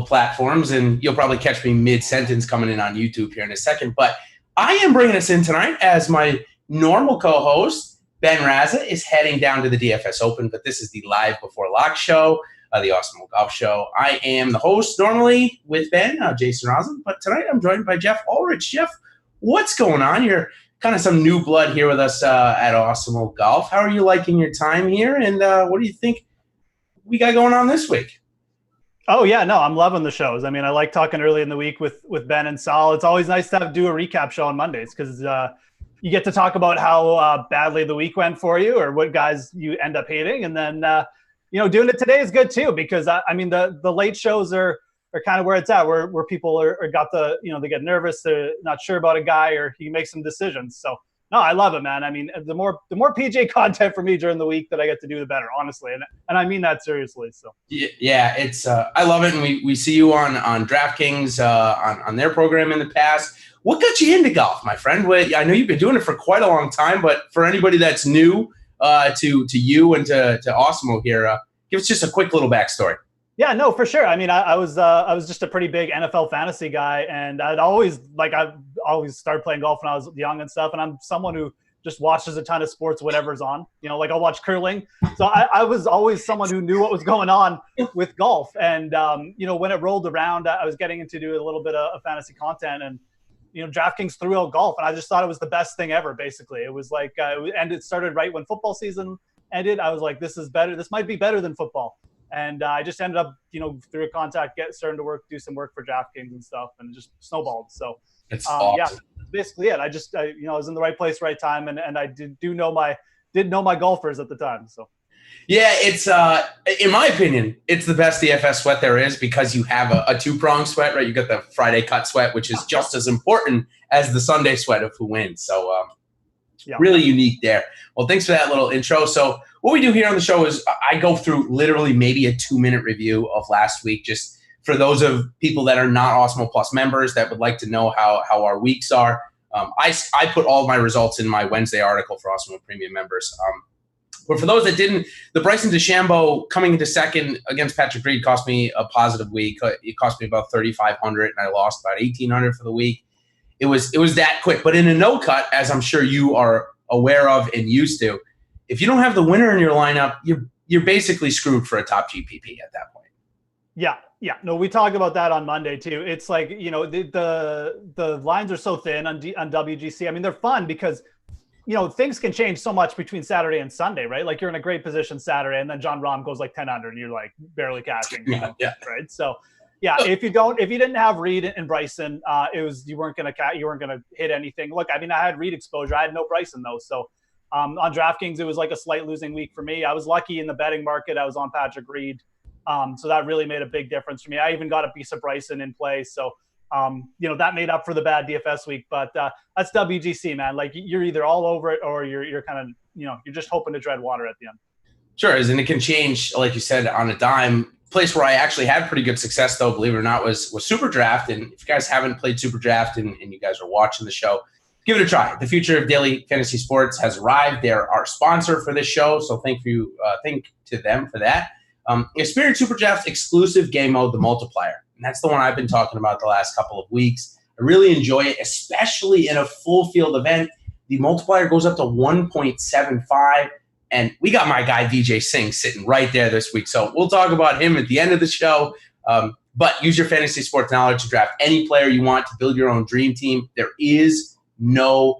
platforms, and you'll probably catch me mid-sentence coming in on YouTube here in a second. But I am bringing us in tonight as my normal co-host. Ben Raza is heading down to the DFS Open, but this is the Live Before Lock show, the Awesome Golf Show. I am the host normally with Ben, Jason Rosen, but tonight I'm joined by Jeff Ulrich. Jeff, what's going on? You're kind of some new blood here with us at Awesome Golf. How are you liking your time here, and what do you think we got going on this week? Oh, yeah, no, I'm loving the shows. I mean, I like talking early in the week with Ben and Sal. It's always nice to do a recap show on Mondays because you get to talk about how badly the week went for you or what guys you end up hating. And then, doing it today is good too because, I mean, the late shows are kind of where it's at, where people are got the, they get nervous, they're not sure about a guy or he makes some decisions. So, no, I love it, man. I mean, the more PGA content for me during the week that I get to do, the better, honestly. And I mean that seriously. So yeah, it's I love it, and we see you on DraftKings on their program in the past. What got you into golf, my friend? I know you've been doing it for quite a long time, but for anybody that's new to you and to Awesemo here, give us just a quick little backstory. Yeah, no, for sure. I mean, I was just a pretty big NFL fantasy guy, and I've always started playing golf when I was young and stuff. And I'm someone who just watches a ton of sports, whatever's on. Like I'll watch curling. So I was always someone who knew what was going on with golf. And when it rolled around, I was getting into doing a little bit of fantasy content, and DraftKings threw out golf, and I just thought it was the best thing ever. Basically, it was like, and it started right when football season ended. I was like, this is better. This might be better than football. And I just ended up, through a contact, starting to do some work for DraftKings and stuff, and it just snowballed. So it's awesome. Yeah, basically it. I was in the right place, right time, and I did know my golfers at the time. So yeah, it's in my opinion, it's the best DFS sweat there is because you have a two-pronged sweat, right? You got the Friday cut sweat, which is just as important as the Sunday sweat of who wins. So really unique there. Well, thanks for that little intro. So what we do here on the show is I go through literally maybe a 2-minute review of last week, just for those of people that are not Awesemo Plus members that would like to know how our weeks are. I put all of my results in my Wednesday article for Awesemo Premium members. But for those that didn't, the Bryson DeChambeau coming into second against Patrick Reed cost me a positive week. It cost me about $3,500, and I lost about $1,800 for the week. It was that quick. But in a no cut, as I'm sure you are aware of and used to, if you don't have the winner in your lineup, you're basically screwed for a top GPP at that point. Yeah. No, we talked about that on Monday too. It's like, the lines are so thin on WGC. I mean, they're fun because, things can change so much between Saturday and Sunday, right? Like you're in a great position Saturday, and then John Rahm goes like 10 under, and you're like barely cashing. Yeah. Right. So yeah, if you didn't have Reed and Bryson, you weren't gonna hit anything. Look, I mean, I had Reed exposure. I had no Bryson though. So on DraftKings, it was like a slight losing week for me. I was lucky in the betting market. I was on Patrick Reed. So that really made a big difference for me. I even got a piece of Bryson in play. So, that made up for the bad DFS week. But that's WGC, man. Like you're either all over it or you're kind of, you're just hoping to tread water at the end. Sure is. And it can change, like you said, on a dime. Place where I actually had pretty good success, though, believe it or not, was Superdraft. And if you guys haven't played Superdraft and you guys are watching the show, give it a try. The future of daily fantasy sports has arrived. They're our sponsor for this show, so thank to them for that. Experience Superdraft exclusive game mode, the Multiplier. And that's the one I've been talking about the last couple of weeks. I really enjoy it, especially in a full field event. The multiplier goes up to 1.75. And we got my guy, VJ Singh, sitting right there this week. So we'll talk about him at the end of the show. But use your fantasy sports knowledge to draft any player you want to build your own dream team. There is no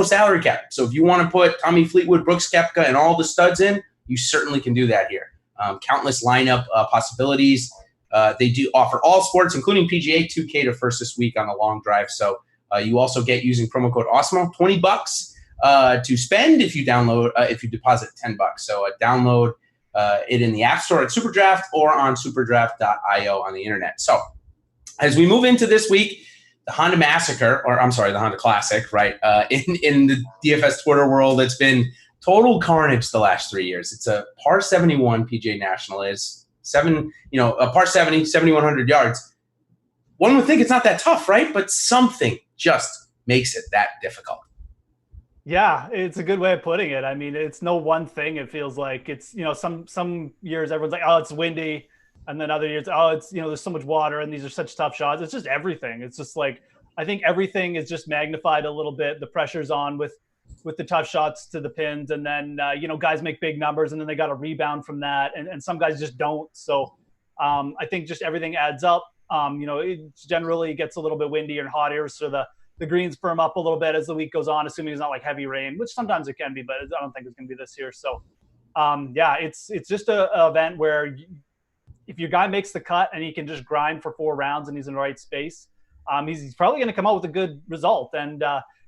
salary cap. So if you want to put Tommy Fleetwood, Brooks Koepka, and all the studs in, you certainly can do that here. Countless lineup possibilities. They do offer all sports, including PGA, 2K to first this week on a long drive. So you also get, using promo code Awesemo, $20 to spend if you deposit $10. So download it in the App Store at Superdraft or on superdraft.io on the internet. So as we move into this week, the Honda Massacre, the Honda Classic, right? In the DFS Twitter world, it's been total carnage the last 3 years. It's a par 71 PGA National is a par 70, 7,100 yards. One would think it's not that tough, right? But something just makes it that difficult. Yeah, it's a good way of putting it. I mean, it's no one thing. It feels like it's, some years everyone's like, oh, it's windy. And then other years, oh, it's, there's so much water and these are such tough shots. It's just everything. It's just like, I think everything is just magnified a little bit. The pressure's on with the tough shots to the pins. And then, guys make big numbers and then they got to rebound from that. And some guys just don't. So I think just everything adds up. It generally gets a little bit windier and hotter. So the greens firm up a little bit as the week goes on, assuming it's not like heavy rain, which sometimes it can be, but I don't think it's going to be this year. So it's just an event where if your guy makes the cut and he can just grind for 4 rounds and he's in the right space, he's probably going to come out with a good result. And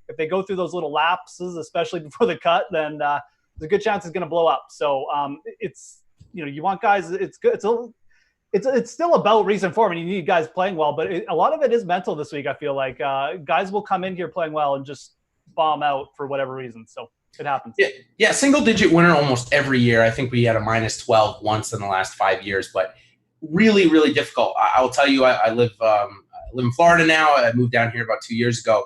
if they go through those little lapses, especially before the cut, then there's a good chance it's going to blow up. So it's, you want guys, it's good. It's still about recent form and you need guys playing well, but a lot of it is mental this week. I feel like guys will come in here playing well and just bomb out for whatever reason. So it happens. Yeah. Single digit winner almost every year. I think we had a -12 once in the last 5 years, but really, really difficult. I will tell you, I live in Florida now. I moved down here about 2 years ago.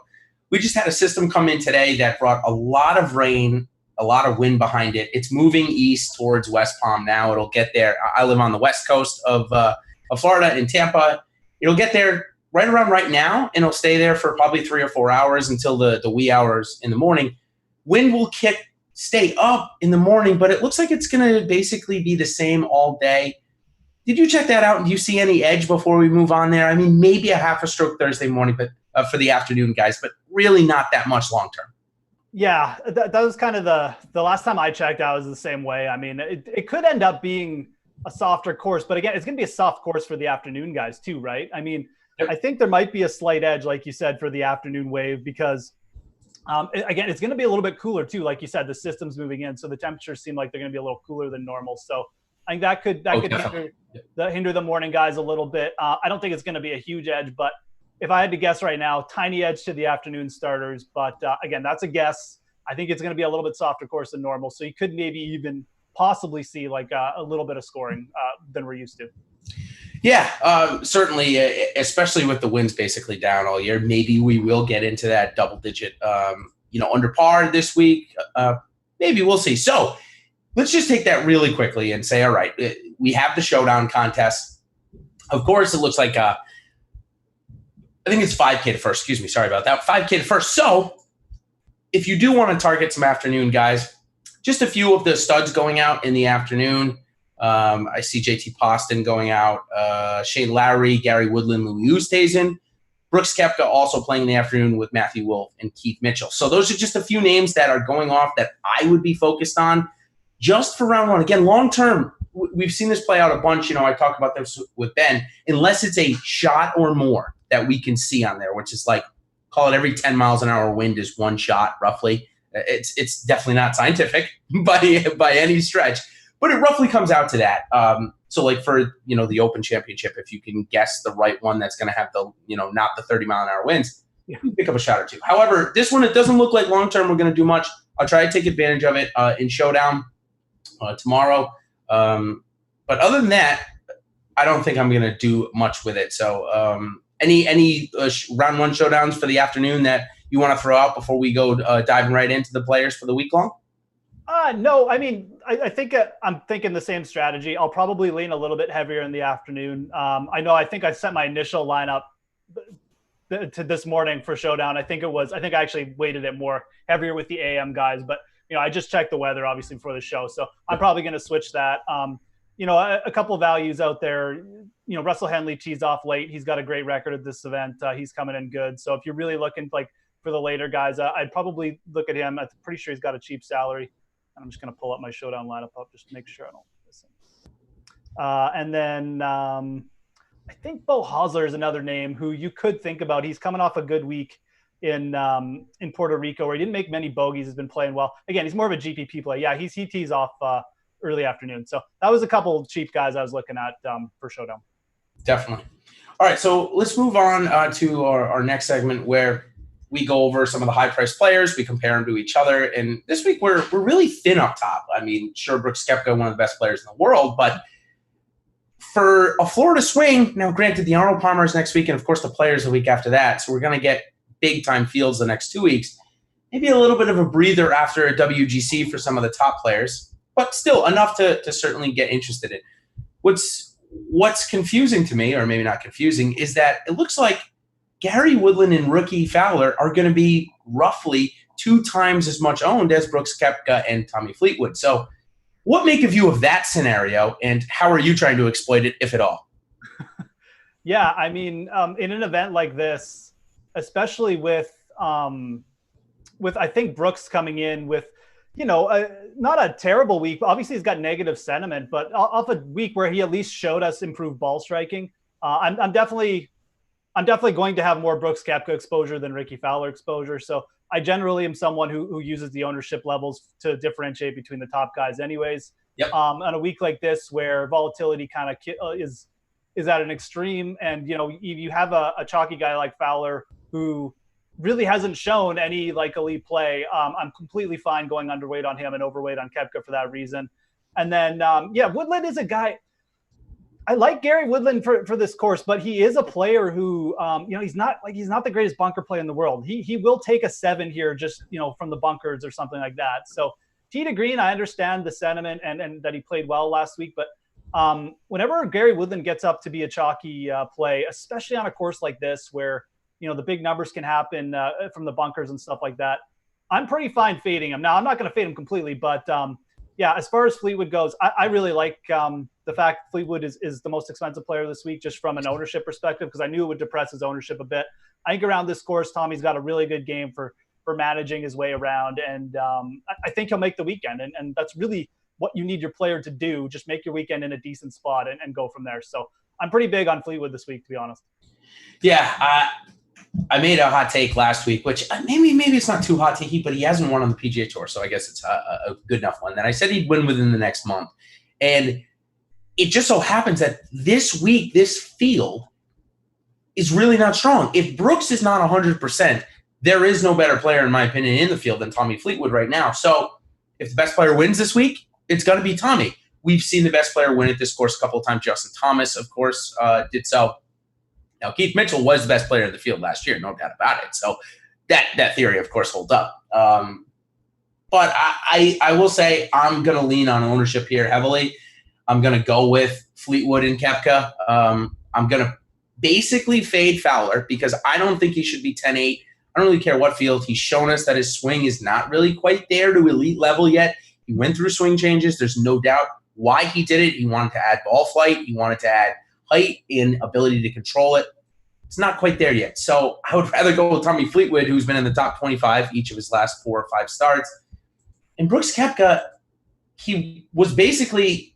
We just had a system come in today that brought a lot of rain, a lot of wind behind it. It's moving east towards West Palm now. It'll get there. I live on the west coast of Florida in Tampa. It'll get there right around right now, and it'll stay there for probably 3 or 4 hours until the wee hours in the morning. Wind will stay up in the morning, but it looks like it's going to basically be the same all day. Did you check that out? Do you see any edge before we move on there? I mean, maybe a half a stroke Thursday morning, but for the afternoon guys, but really not that much long term. Yeah, that was kind of the last time I checked, I was the same way. I mean, it could end up being a softer course, but again, it's going to be a soft course for the afternoon guys too, right? I mean, yep. I think there might be a slight edge, like you said, for the afternoon wave because, again, it's going to be a little bit cooler too. Like you said, the system's moving in, so the temperatures seem like they're going to be a little cooler than normal. So I think that could hinder the morning guys a little bit. I don't think it's going to be a huge edge, but if I had to guess right now, tiny edge to the afternoon starters. But again, that's a guess. I think it's going to be a little bit softer course than normal. So you could maybe even possibly see like a little bit of scoring than we're used to. Yeah, certainly, especially with the winds basically down all year. Maybe we will get into that double digit, under par this week. Maybe we'll see. So let's just take that really quickly and say, all right, we have the Showdown Contest. Of course, it looks like I think it's 5K to first. Excuse me. Sorry about that. 5K to first. So if you do want to target some afternoon guys, just a few of the studs going out in the afternoon. I see JT Poston going out, Shane Lowry, Gary Woodland, Louis Oosthuizen, Brooks Koepka also playing in the afternoon with Matthew Wolff and Keith Mitchell. So those are just a few names that are going off that I would be focused on just for round one. Again, long term, we've seen this play out a bunch. I talk about this with Ben, unless it's a shot or more that we can see on there, which is like, call it every 10 miles an hour wind is one shot roughly. It's definitely not scientific by any stretch, but it roughly comes out to that. So like for, the Open Championship, if you can guess the right one that's going to have the, not the 30 mile an hour winds, you can pick up a shot or two. However, this one, it doesn't look like long-term we're going to do much. I'll try to take advantage of it in Showdown tomorrow. But other than that, I don't think I'm going to do much with it. So any round one showdowns for the afternoon that you want to throw out before we go diving right into the players for the week long? No, I mean, I think I'm thinking the same strategy. I'll probably lean a little bit heavier in the afternoon. I think I set my initial lineup to this morning for Showdown. I think I actually weighted it more heavier with the AM guys, but I just checked the weather obviously before the show. So I'm probably going to switch that. A couple of values out there. Russell Henley tees off late. He's got a great record at this event. He's coming in good. So if you're really looking like for the later guys, I'd probably look at him. I'm pretty sure he's got a cheap salary. And I'm just going to pull up my Showdown lineup up just to make sure I don't miss him. And then I think Bo Hosler is another name who you could think about. He's coming off a good week in Puerto Rico where he didn't make many bogeys. He's been playing well. Again, he's more of a GPP play. Yeah, he tees off early afternoon. So that was a couple of cheap guys I was looking at for Showdown. Definitely. All right, so let's move on to our next segment where we go over some of the high-priced players. We compare them to each other. And this week, we're really thin up top. I mean, sure, Brooks Koepka, one of the best players in the world. But for a Florida swing, now granted, the Arnold Palmer's next week, and, of course, the Players the week after that. So we're going to get big-time fields the next 2 weeks. Maybe a little bit of a breather after a WGC for some of the top players. But still, enough to certainly get interested in. What's what's confusing to me, or maybe not confusing, is that it looks like Gary Woodland and Rookie Fowler are going to be roughly 2 times as much owned as Brooks Koepka and Tommy Fleetwood. So what make of you of that scenario, and how are you trying to exploit it, if at all? Yeah, I mean, in an event like this, especially with I think Brooks coming in with, not a terrible week. Obviously, he's got negative sentiment, but off a week where he at least showed us improved ball striking, I'm definitely going to have more Brooks Koepka exposure than Rickie Fowler exposure. So I generally am someone who uses the ownership levels to differentiate between the top guys anyways. Yep. On a week like this where volatility kind of is at an extreme, and you have a chalky guy like Fowler who really hasn't shown any like elite play, I'm completely fine going underweight on him and overweight on Koepka for that reason. And then Woodland is a guy. I like Gary Woodland for this course, but he is a player who, he's not the greatest bunker play in the world. He will take a 7 here, just, from the bunkers or something like that. So tee to green, I understand the sentiment and that he played well last week, but whenever Gary Woodland gets up to be a chalky play, especially on a course like this where, the big numbers can happen from the bunkers and stuff like that, I'm pretty fine fading him. Now, I'm not going to fade him completely, but as far as Fleetwood goes, I really like the fact Fleetwood is the most expensive player this week, just from an ownership perspective, because I knew it would depress his ownership a bit. I think around this course, Tommy's got a really good game for managing his way around, and I think he'll make the weekend, and that's really what you need your player to do. Just make your weekend in a decent spot and go from there. So I'm pretty big on Fleetwood this week, to be honest. Yeah, I made a hot take last week, which maybe it's not too hot take, but he hasn't won on the PGA Tour, so I guess it's a good enough one. Then I said he'd win within the next month, and it just so happens that this week, this field is really not strong. If Brooks is not 100%, there is no better player, in my opinion, in the field than Tommy Fleetwood right now. So if the best player wins this week, it's going to be Tommy. We've seen the best player win at this course a couple of times. Justin Thomas, of course, did so. Now, Keith Mitchell was the best player in the field last year, no doubt about it. So that theory, of course, holds up. But I will say I'm going to lean on ownership here heavily. I'm going to go with Fleetwood and Koepka. I'm going to basically fade Fowler because I don't think he should be 10-8. I don't really care what field. He's shown us that his swing is not really quite there to elite level yet. He went through swing changes. There's no doubt why he did it. He wanted to add ball flight. He wanted to add height and ability to control it. It's not quite there yet. So I would rather go with Tommy Fleetwood, who's been in the top 25 each of his last 4 or 5 starts. And Brooks Koepka, he was basically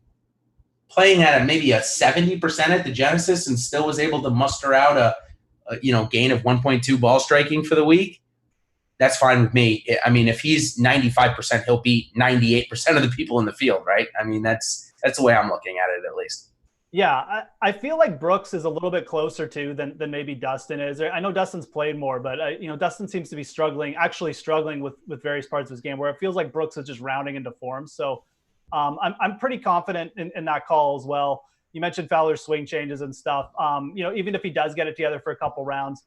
playing at maybe a 70% at the Genesis and still was able to muster out a gain of 1.2 ball striking for the week. That's fine with me. I mean, if he's 95%, he'll beat 98% of the people in the field, right? I mean, that's the way I'm looking at it, at least. Yeah, I feel like Brooks is a little bit closer to than maybe Dustin is. I know Dustin's played more, but Dustin seems to be struggling with various parts of his game, where it feels like Brooks is just rounding into form. So I'm pretty confident in that call as well. You mentioned Fowler's swing changes and stuff. Even if he does get it together for a couple rounds,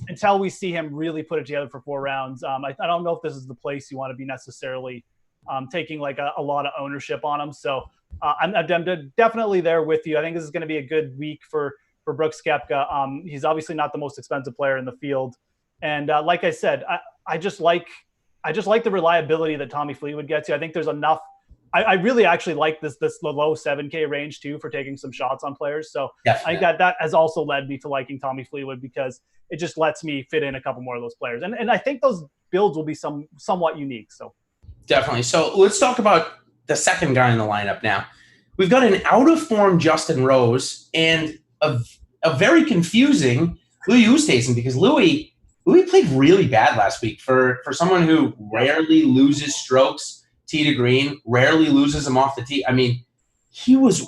until we see him really put it together for 4 rounds, I don't know if this is the place you want to be necessarily taking like a lot of ownership on him. So I'm definitely there with you. I think this is going to be a good week for Brooks Koepka. He's obviously not the most expensive player in the field, and like I said, I just like the reliability that Tommy Fleetwood gets you. I think there's enough. I really actually like this low 7K range too for taking some shots on players. So definitely. I think that has also led me to liking Tommy Fleetwood because it just lets me fit in a couple more of those players, and I think those builds will be somewhat unique. So definitely. So let's talk about the second guy in the lineup now. We've got an out-of-form Justin Rose and a very confusing Louis Oosthuizen, because Louis played really bad last week for someone who rarely loses strokes tee to green, rarely loses them off the tee. I mean, he was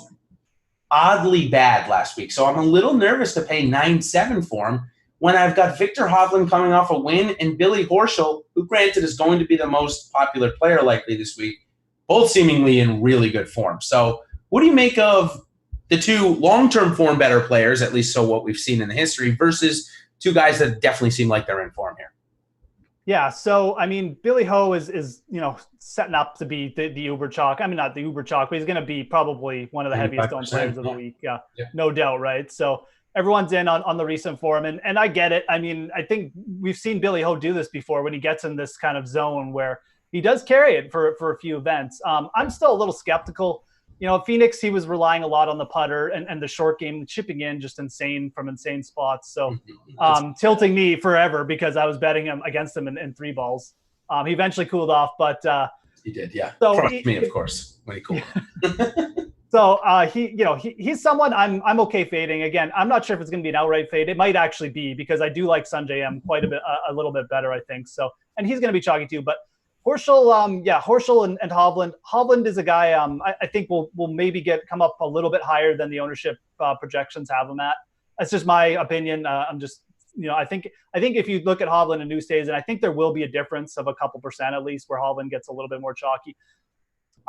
oddly bad last week. So I'm a little nervous to pay 9-7 for him when I've got Victor Hovland coming off a win and Billy Horschel, who granted is going to be the most popular player likely this week, both seemingly in really good form. So what do you make of the 2 long-term form better players, at least so what we've seen in the history, versus 2 guys that definitely seem like they're in form here? Yeah, so I mean, Billy Ho is setting up to be the Uber chalk. I mean, not the Uber chalk, but he's going to be probably one of the heaviest owned players of the week. Yeah, no doubt, right? So everyone's in on the recent form, and I get it. I mean, I think we've seen Billy Ho do this before when he gets in this kind of zone where he does carry it for a few events. I'm still a little skeptical. Phoenix, he was relying a lot on the putter and the short game, chipping in just insane from insane spots. So tilting me forever because I was betting him against him in three balls. He eventually cooled off, but he did, yeah. So me, of course, when he cooled. So he's someone I'm okay fading. Again, I'm not sure if it's going to be an outright fade. It might actually be because I do like Sanjay M quite a little bit better, I think. So, and he's going to be chalky too, but. Horschel, Horschel and Hovland. Hovland is a guy I think will maybe come up a little bit higher than the ownership projections have him at. That's just my opinion. I'm just, I think if you look at Hovland and Newstays, and I think there will be a difference of a couple percent at least where Hovland gets a little bit more chalky.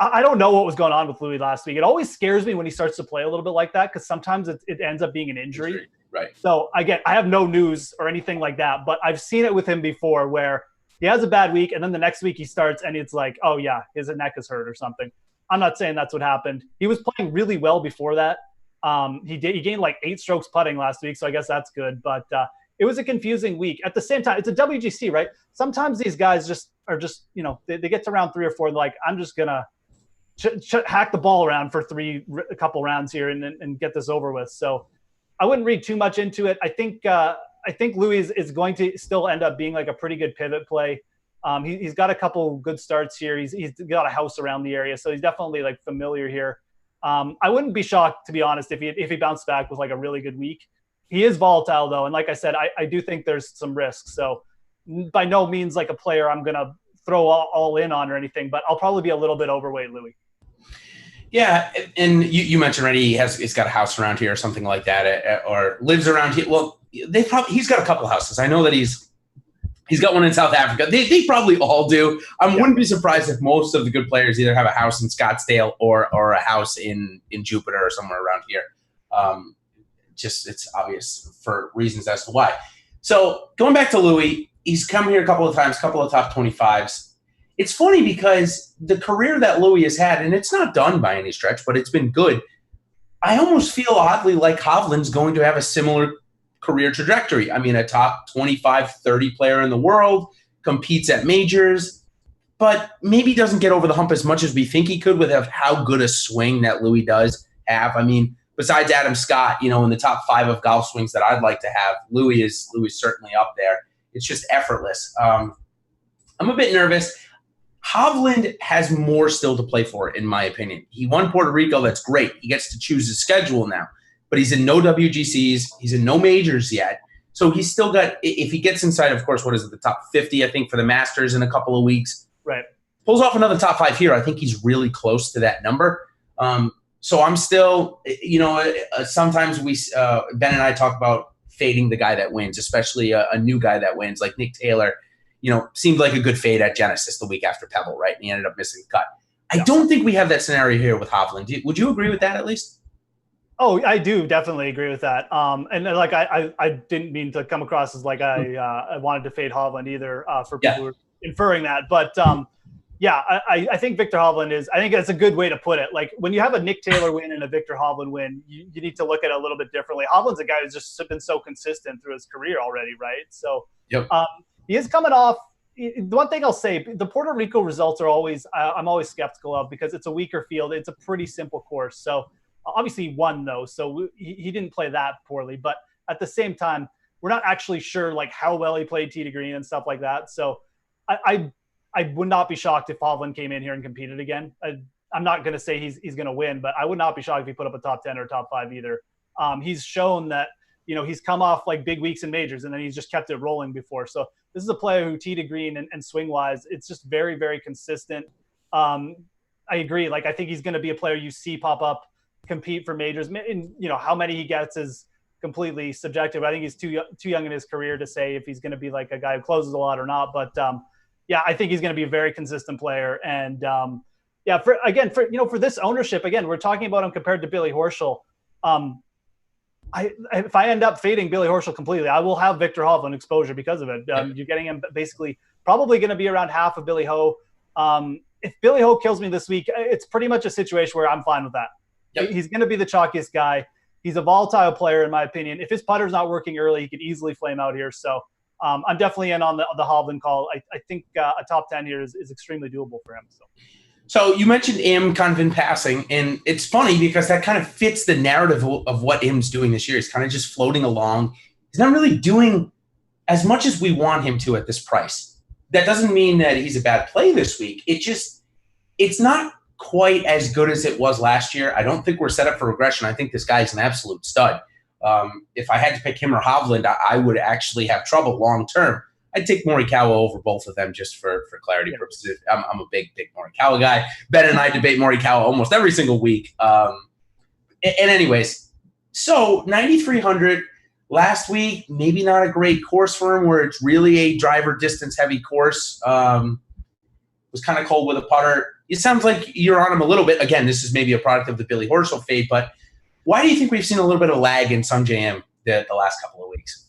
I don't know what was going on with Louis last week. It always scares me when he starts to play a little bit like that because sometimes it ends up being an injury. Right. So again, I have no news or anything like that, but I've seen it with him before where he has a bad week, and then the next week he starts, and it's like, oh, yeah, his neck is hurt or something. I'm not saying that's what happened. He was playing really well before that. He gained like 8 strokes putting last week, so I guess that's good. But it was a confusing week. At the same time, it's a WGC, right? Sometimes these guys are just they get to round 3 or 4, and they're like, I'm just going to hack the ball around for a couple rounds here and get this over with. So I wouldn't read too much into it. I think Louis is going to still end up being like a pretty good pivot play. He's got a couple good starts here. He's got a house around the area, so he's definitely like familiar here. I wouldn't be shocked, to be honest, if he bounced back with like a really good week. He is volatile though, and like I said, I do think there's some risks. So by no means like a player I'm gonna throw all in on or anything, but I'll probably be a little bit overweight Louis. Yeah, and you mentioned already he's got a house around here or something like that, or lives around here. Well, he's got a couple houses. I know that he's got one in South Africa. They probably all do. Wouldn't be surprised if most of the good players either have a house in Scottsdale or a house in Jupiter or somewhere around here. Just it's obvious for reasons as to why. So going back to Louis, he's come here a couple of times, couple of top 25s. It's funny because the career that Louis has had, and it's not done by any stretch, but it's been good. I almost feel oddly like Hovland's going to have a similar career trajectory. I mean, a top 25, 30 player in the world, competes at majors, but maybe doesn't get over the hump as much as we think he could with how good a swing that Louis does have. I mean, besides Adam Scott, in the top 5 of golf swings that I'd like to have, Louis is certainly up there. It's just effortless. I'm a bit nervous. Hovland has more still to play for, in my opinion. He won Puerto Rico. That's great. He gets to choose his schedule now. But he's in no WGCs. He's in no majors yet. So he's still got – if he gets inside, of course, the top 50, I think, for the Masters in a couple of weeks. Right. Pulls off another top 5 here. I think he's really close to that number. So I'm still – sometimes Ben and I talk about fading the guy that wins, especially a new guy that wins, like Nick Taylor. Seemed like a good fade at Genesis the week after Pebble, right? And he ended up missing the cut. I don't think we have that scenario here with Hovland. Would you agree with that at least? Oh, I do definitely agree with that. And like I didn't mean to come across as like I wanted to fade Hovland either for people who are inferring that. But I think Victor Hovland I think that's a good way to put it. Like when you have a Nick Taylor win and a Victor Hovland win, you need to look at it a little bit differently. Hovland's a guy who's just been so consistent through his career already, right? So he is coming off. The one thing I'll say, the Puerto Rico results are I'm always skeptical of because it's a weaker field. It's a pretty simple course. So obviously he won though. So he didn't play that poorly, but at the same time, we're not actually sure like how well he played tee to green and stuff like that. So I would not be shocked if Hovland came in here and competed again. I'm not going to say he's going to win, but I would not be shocked if he put up a top 10 or top 5 either. He's shown that, he's come off like big weeks in majors and then he's just kept it rolling before. So this is a player who tee to green and swing wise, it's just very, very consistent. I agree. Like, I think he's going to be a player you see pop up, compete for majors. And, how many he gets is completely subjective. I think he's too young in his career to say if he's going to be like a guy who closes a lot or not. But I think he's going to be a very consistent player. And for this ownership, again, we're talking about him compared to Billy Horschel. If I end up fading Billy Horschel completely, I will have Victor Hovland exposure because of it. You're getting him basically probably going to be around half of Billy Ho. If Billy Ho kills me this week, it's pretty much a situation where I'm fine with that. Yep. He's going to be the chalkiest guy. He's a volatile player, in my opinion. If his putter's not working early, he could easily flame out here. So I'm definitely in on the Hovland call. I think a top 10 here is extremely doable for him. So you mentioned Im kind of in passing, and it's funny because that kind of fits the narrative of what Im's doing this year. He's kind of just floating along. He's not really doing as much as we want him to at this price. That doesn't mean that he's a bad play this week. It's not quite as good as it was last year. I don't think we're set up for regression. I think this guy's an absolute stud. If I had to pick him or Hovland, I would actually have trouble long term. I'd take Morikawa over both of them just for clarity purposes. I'm a big Morikawa guy. Ben and I debate Morikawa almost every single week. And anyways, so 9,300 last week, maybe not a great course for him where it's really a driver distance heavy course. Was kind of cold with a putter. It sounds like you're on him a little bit. Again, this is maybe a product of the Billy Horschel fade, but why do you think we've seen a little bit of lag in Sungjae Im the last couple of weeks?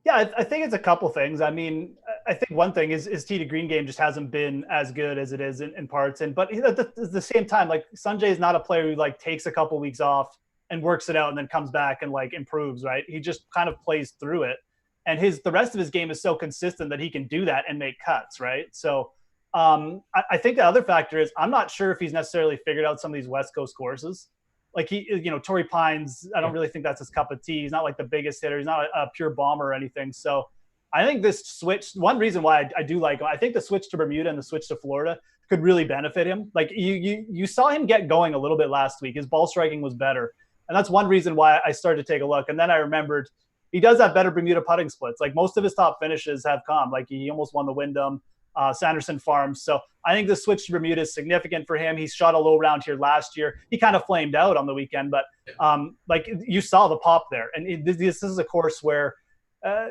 Yeah, I think it's a couple things. I mean, I think one thing is his tee to green game just hasn't been as good as it is in parts. But at the same time, like Sungjae is not a player who like takes a couple weeks off and works it out and then comes back and like improves, right? He just kind of plays through it. And the rest of his game is so consistent that he can do that and make cuts, right? So I think the other factor is I'm not sure if he's necessarily figured out some of these West Coast courses. Like Torrey Pines, I don't really think that's his cup of tea. He's not like the biggest hitter. He's not a pure bomber or anything. So I think this switch, one reason why I do like him, I think the switch to Bermuda and the switch to Florida could really benefit him. Like you saw him get going a little bit last week. His ball striking was better. And that's one reason why I started to take a look. And then I remembered he does have better Bermuda putting splits. Like most of his top finishes have come. Like he almost won the Windham, Sanderson Farms. So I think the switch to Bermuda is significant for him. He shot a low round here last year. He kind of flamed out on the weekend, but like you saw the pop there. And this is a course where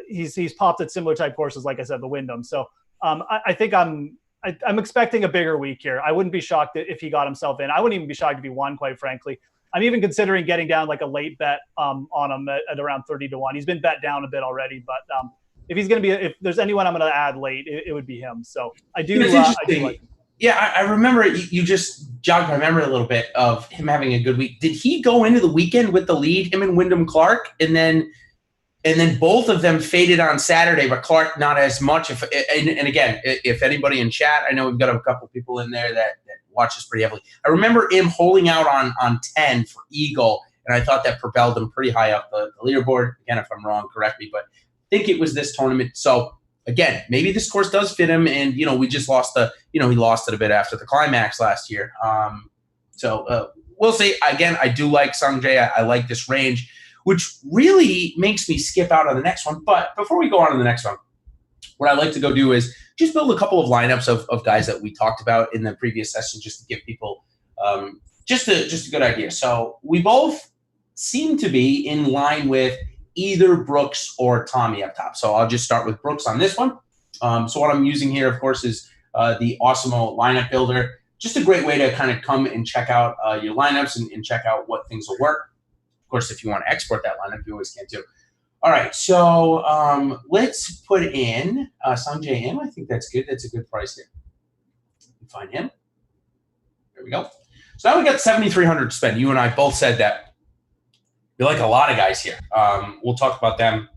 he's popped at similar type courses, like I said, the Windham. So I think I'm expecting a bigger week here. I wouldn't be shocked if he got himself in. I wouldn't even be shocked if he won, quite frankly. I'm even considering getting down like a late bet on him at around 30-1. He's been bet down a bit already, but if he's going to be, if there's anyone I'm going to add late, it would be him. So I do. It's interesting. Yeah, I remember you just jogged my memory a little bit of him having a good week. Did he go into the weekend with the lead, him and Windham Clarke, and then both of them faded on Saturday, but Clarke not as much. And again, if anybody in chat, I know we've got a couple people in there that watch this pretty heavily. I remember him holding out on 10 for Eagle, and I thought that propelled him pretty high up the leaderboard. Again, if I'm wrong, correct me, but I think it was this tournament. So again, maybe this course does fit him, and we just lost he lost it a bit after the climax last year. So we'll see. Again, I do like Sungjae. I like this range, which really makes me skip out on the next one. But before we go on to the next one, what I like to go do is just build a couple of lineups of guys that we talked about in the previous session, just to give people just a good idea. So we both seem to be in line with either Brooks or Tommy up top. So I'll just start with Brooks on this one. So what I'm using here, of course, is the Awesemo lineup builder. Just a great way to kind of come and check out your lineups and check out what things will work. Of course, if you want to export that lineup, you always can too. All right, so let's put in Sungjae Im. I think that's good. That's a good price here. Find him. There we go. So now we got 7,300 to spend. You and I both said that you like a lot of guys here. We'll talk about them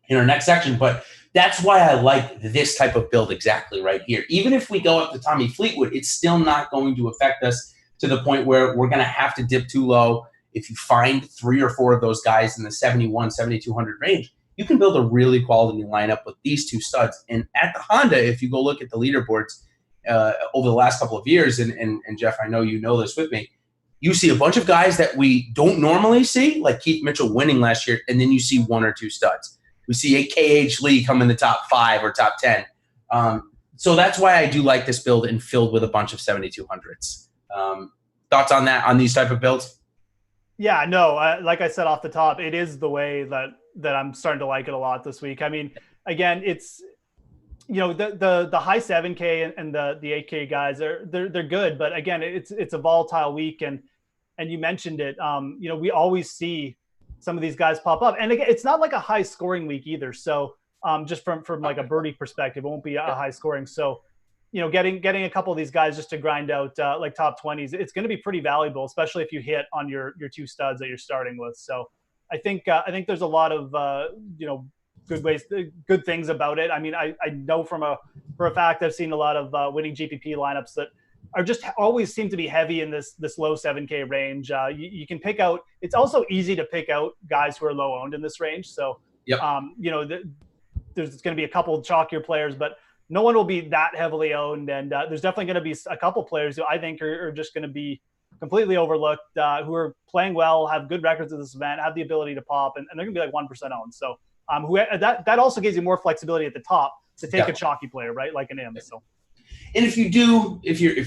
in our next section, but that's why I like this type of build exactly right here. Even if we go up to Tommy Fleetwood, it's still not going to affect us to the point where we're going to have to dip too low. If you find 3 or 4 of those guys in the 71, 7,200 range, you can build a really quality lineup with these two studs. And at the Honda, if you go look at the leaderboards over the last couple of years, and Jeff, I know you know this with me, you see a bunch of guys that we don't normally see, like Keith Mitchell winning last year, and then you see 1 or 2 studs. We see a KH Lee come in the top 5 or top 10. So that's why I do like this build and filled with a bunch of 7,200s. Thoughts on that, on these type of builds? Yeah, no, like I said off the top, it is the way that I'm starting to like it a lot this week. I mean, again, it's, the high 7K and the 8K guys, they're good, but again, it's a volatile week, and you mentioned it. We always see some of these guys pop up, and again, it's not like a high scoring week either. So just from like a birdie perspective. It won't be a high scoring. So, getting a couple of these guys just to grind out like top 20s, it's going to be pretty valuable, especially if you hit on your two studs that you're starting with. So I think there's a lot of good things about it. I mean, I know for a fact I've seen a lot of winning GPP lineups that are just always seem to be heavy in this low 7K range. You can pick out. It's also easy to pick out guys who are low owned in this range. So yep. There's going to be a couple of chalkier players, but no one will be that heavily owned. And there's definitely going to be a couple players who I think are just going to be completely overlooked, who are playing well, have good records at this event, have the ability to pop, and they're going to be like 1% owned. So that also gives you more flexibility at the top to take a chalky player, right? Like an M. So. And if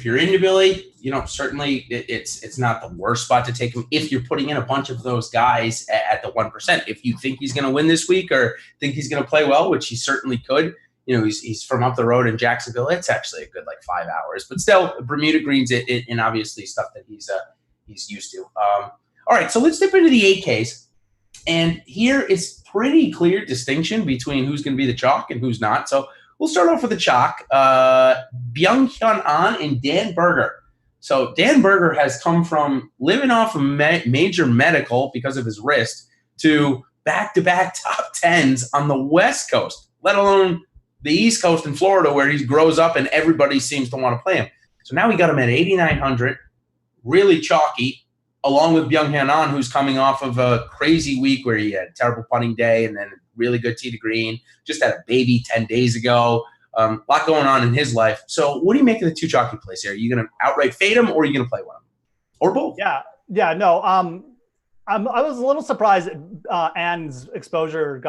you're into Billy, certainly it's not the worst spot to take him if you're putting in a bunch of those guys at the 1%. If you think he's going to win this week or think he's going to play well, which he certainly could, he's from up the road in Jacksonville. It's actually a good 5 hours, but still Bermuda greens and obviously stuff that he's used to. All right, so let's dip into the 8Ks, and here it's pretty clear distinction between who's going to be the chalk and who's not. So we'll start off with the chalk. Byung-Hyun An and Dan Berger. So Dan Berger has come from living off a major medical because of his wrist to back-to-back top 10s on the West Coast, let alone the East Coast in Florida where he grows up and everybody seems to want to play him. So now we got him at 8,900, really chalky, along with Byung-Hyun An, who's coming off of a crazy week where he had a terrible putting day and then really good tee to green, just had a baby 10 days ago. A lot going on in his life. So what do you make of the two chalky plays here? Are you going to outright fade him or are you going to play one of them? Or both? Yeah, no. I was a little surprised Ann's exposure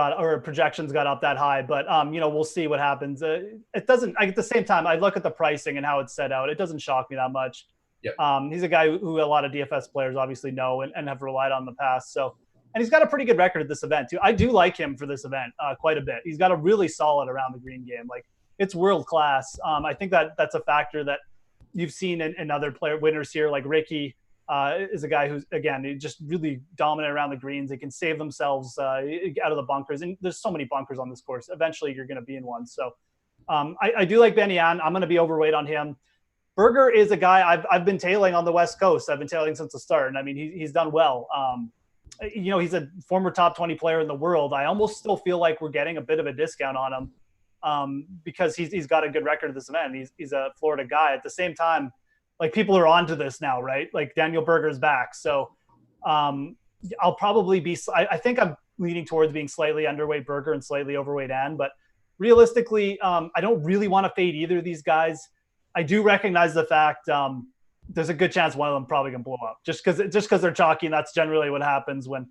projections got up that high, but we'll see what happens. It doesn't. At the same time, I look at the pricing and how it's set out. It doesn't shock me that much. Yep. He's a guy who a lot of DFS players obviously know and have relied on in the past. So, and he's got a pretty good record at this event too. I do like him for this event quite a bit. He's got a really solid around the green game. Like, it's world class. I think that's a factor that you've seen in other player winners here, like Ricky. Is a guy who's, again, just really dominant around the greens. They can save themselves out of the bunkers. And there's so many bunkers on this course. Eventually, you're going to be in one. So I do like Benny An. I'm going to be overweight on him. Berger is a guy I've been tailing on the West Coast. I've been tailing since the start. And I mean, he's done well. He's a former top 20 player in the world. I almost still feel like we're getting a bit of a discount on him because he's got a good record at this event. He's a Florida guy. At the same time, like, people are onto this now, right? Like, Daniel Berger's back. So I'll probably be – I think I'm leaning towards being slightly underweight Berger and slightly overweight Ann. But realistically, I don't really want to fade either of these guys. I do recognize the fact there's a good chance one of them probably can blow up just because they're chalky, and that's generally what happens when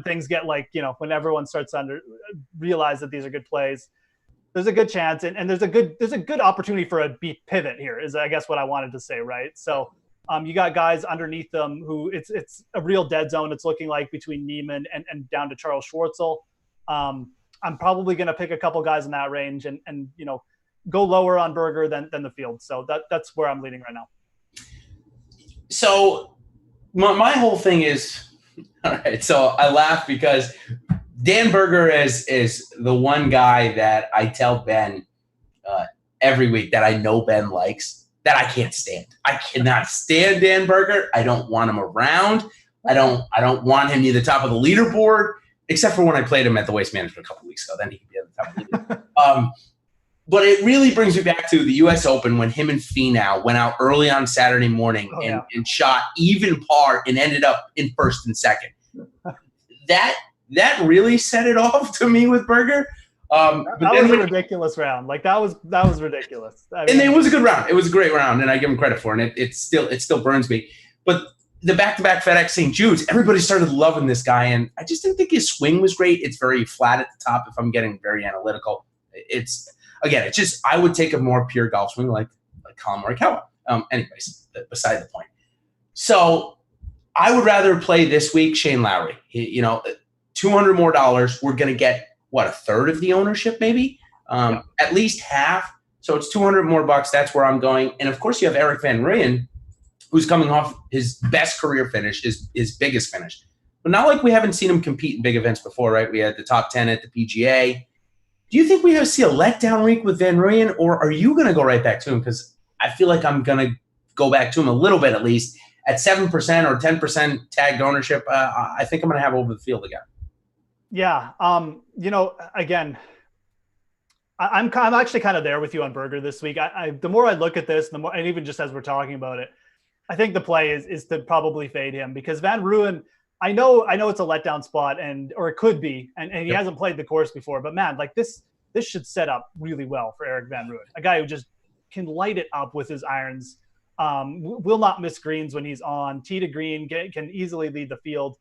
things get when everyone starts to realize that these are good plays. There's a good chance, and there's a good opportunity for a beat pivot here, is I guess what I wanted to say, right? So you got guys underneath them who it's a real dead zone. It's looking like between Neiman and down to Charl Schwartzel. I'm probably going to pick a couple guys in that range and go lower on Berger than the field. So that's where I'm leaning right now. So my whole thing is, all right, so I laugh because Dan Berger is the one guy that I tell Ben every week that I know Ben likes that I can't stand. I cannot stand Dan Berger. I don't want him around. I don't want him near the top of the leaderboard, except for when I played him at the Waste Management a couple weeks ago. Then he could be at the top of the leaderboard. But it really brings me back to the U.S. Open when him and Finau went out early on Saturday morning and shot even par and ended up in first and second. That really set it off to me with Berger. That was a ridiculous round. Like, that was ridiculous. I mean, and it was a good round. It was a great round, and I give him credit for it. And it still burns me. But the back-to-back FedEx St. Jude's, everybody started loving this guy, and I just didn't think his swing was great. It's very flat at the top. If I'm getting very analytical, it's just I would take a more pure golf swing like Colin Morikawa. Anyways, beside the point. So I would rather play this week Shane Lowry. $200 more. We're going to get, a third of the ownership maybe? At least half. So it's $200 more bucks. That's where I'm going. And, of course, you have Eric Van Rooyen, who's coming off his best career finish, his biggest finish. But not like we haven't seen him compete in big events before, right? We had the top 10 at the PGA. Do you think we see a letdown week with Van Rooyen, or are you going to go right back to him? Because I feel like I'm going to go back to him a little bit at least. At 7% or 10% tagged ownership, I think I'm going to have over the field again. Yeah. Again, I'm actually kind of there with you on Berger this week. The more I look at this, the more, and even just as we're talking about it, I think the play is to probably fade him, because Van Rooyen, I know it's a letdown spot, or it could be, and he hasn't played the course before, but man, like this should set up really well for Erik Van Rooyen, a guy who just can light it up with his irons, will not miss greens when he's on, tee to green, can easily lead the field.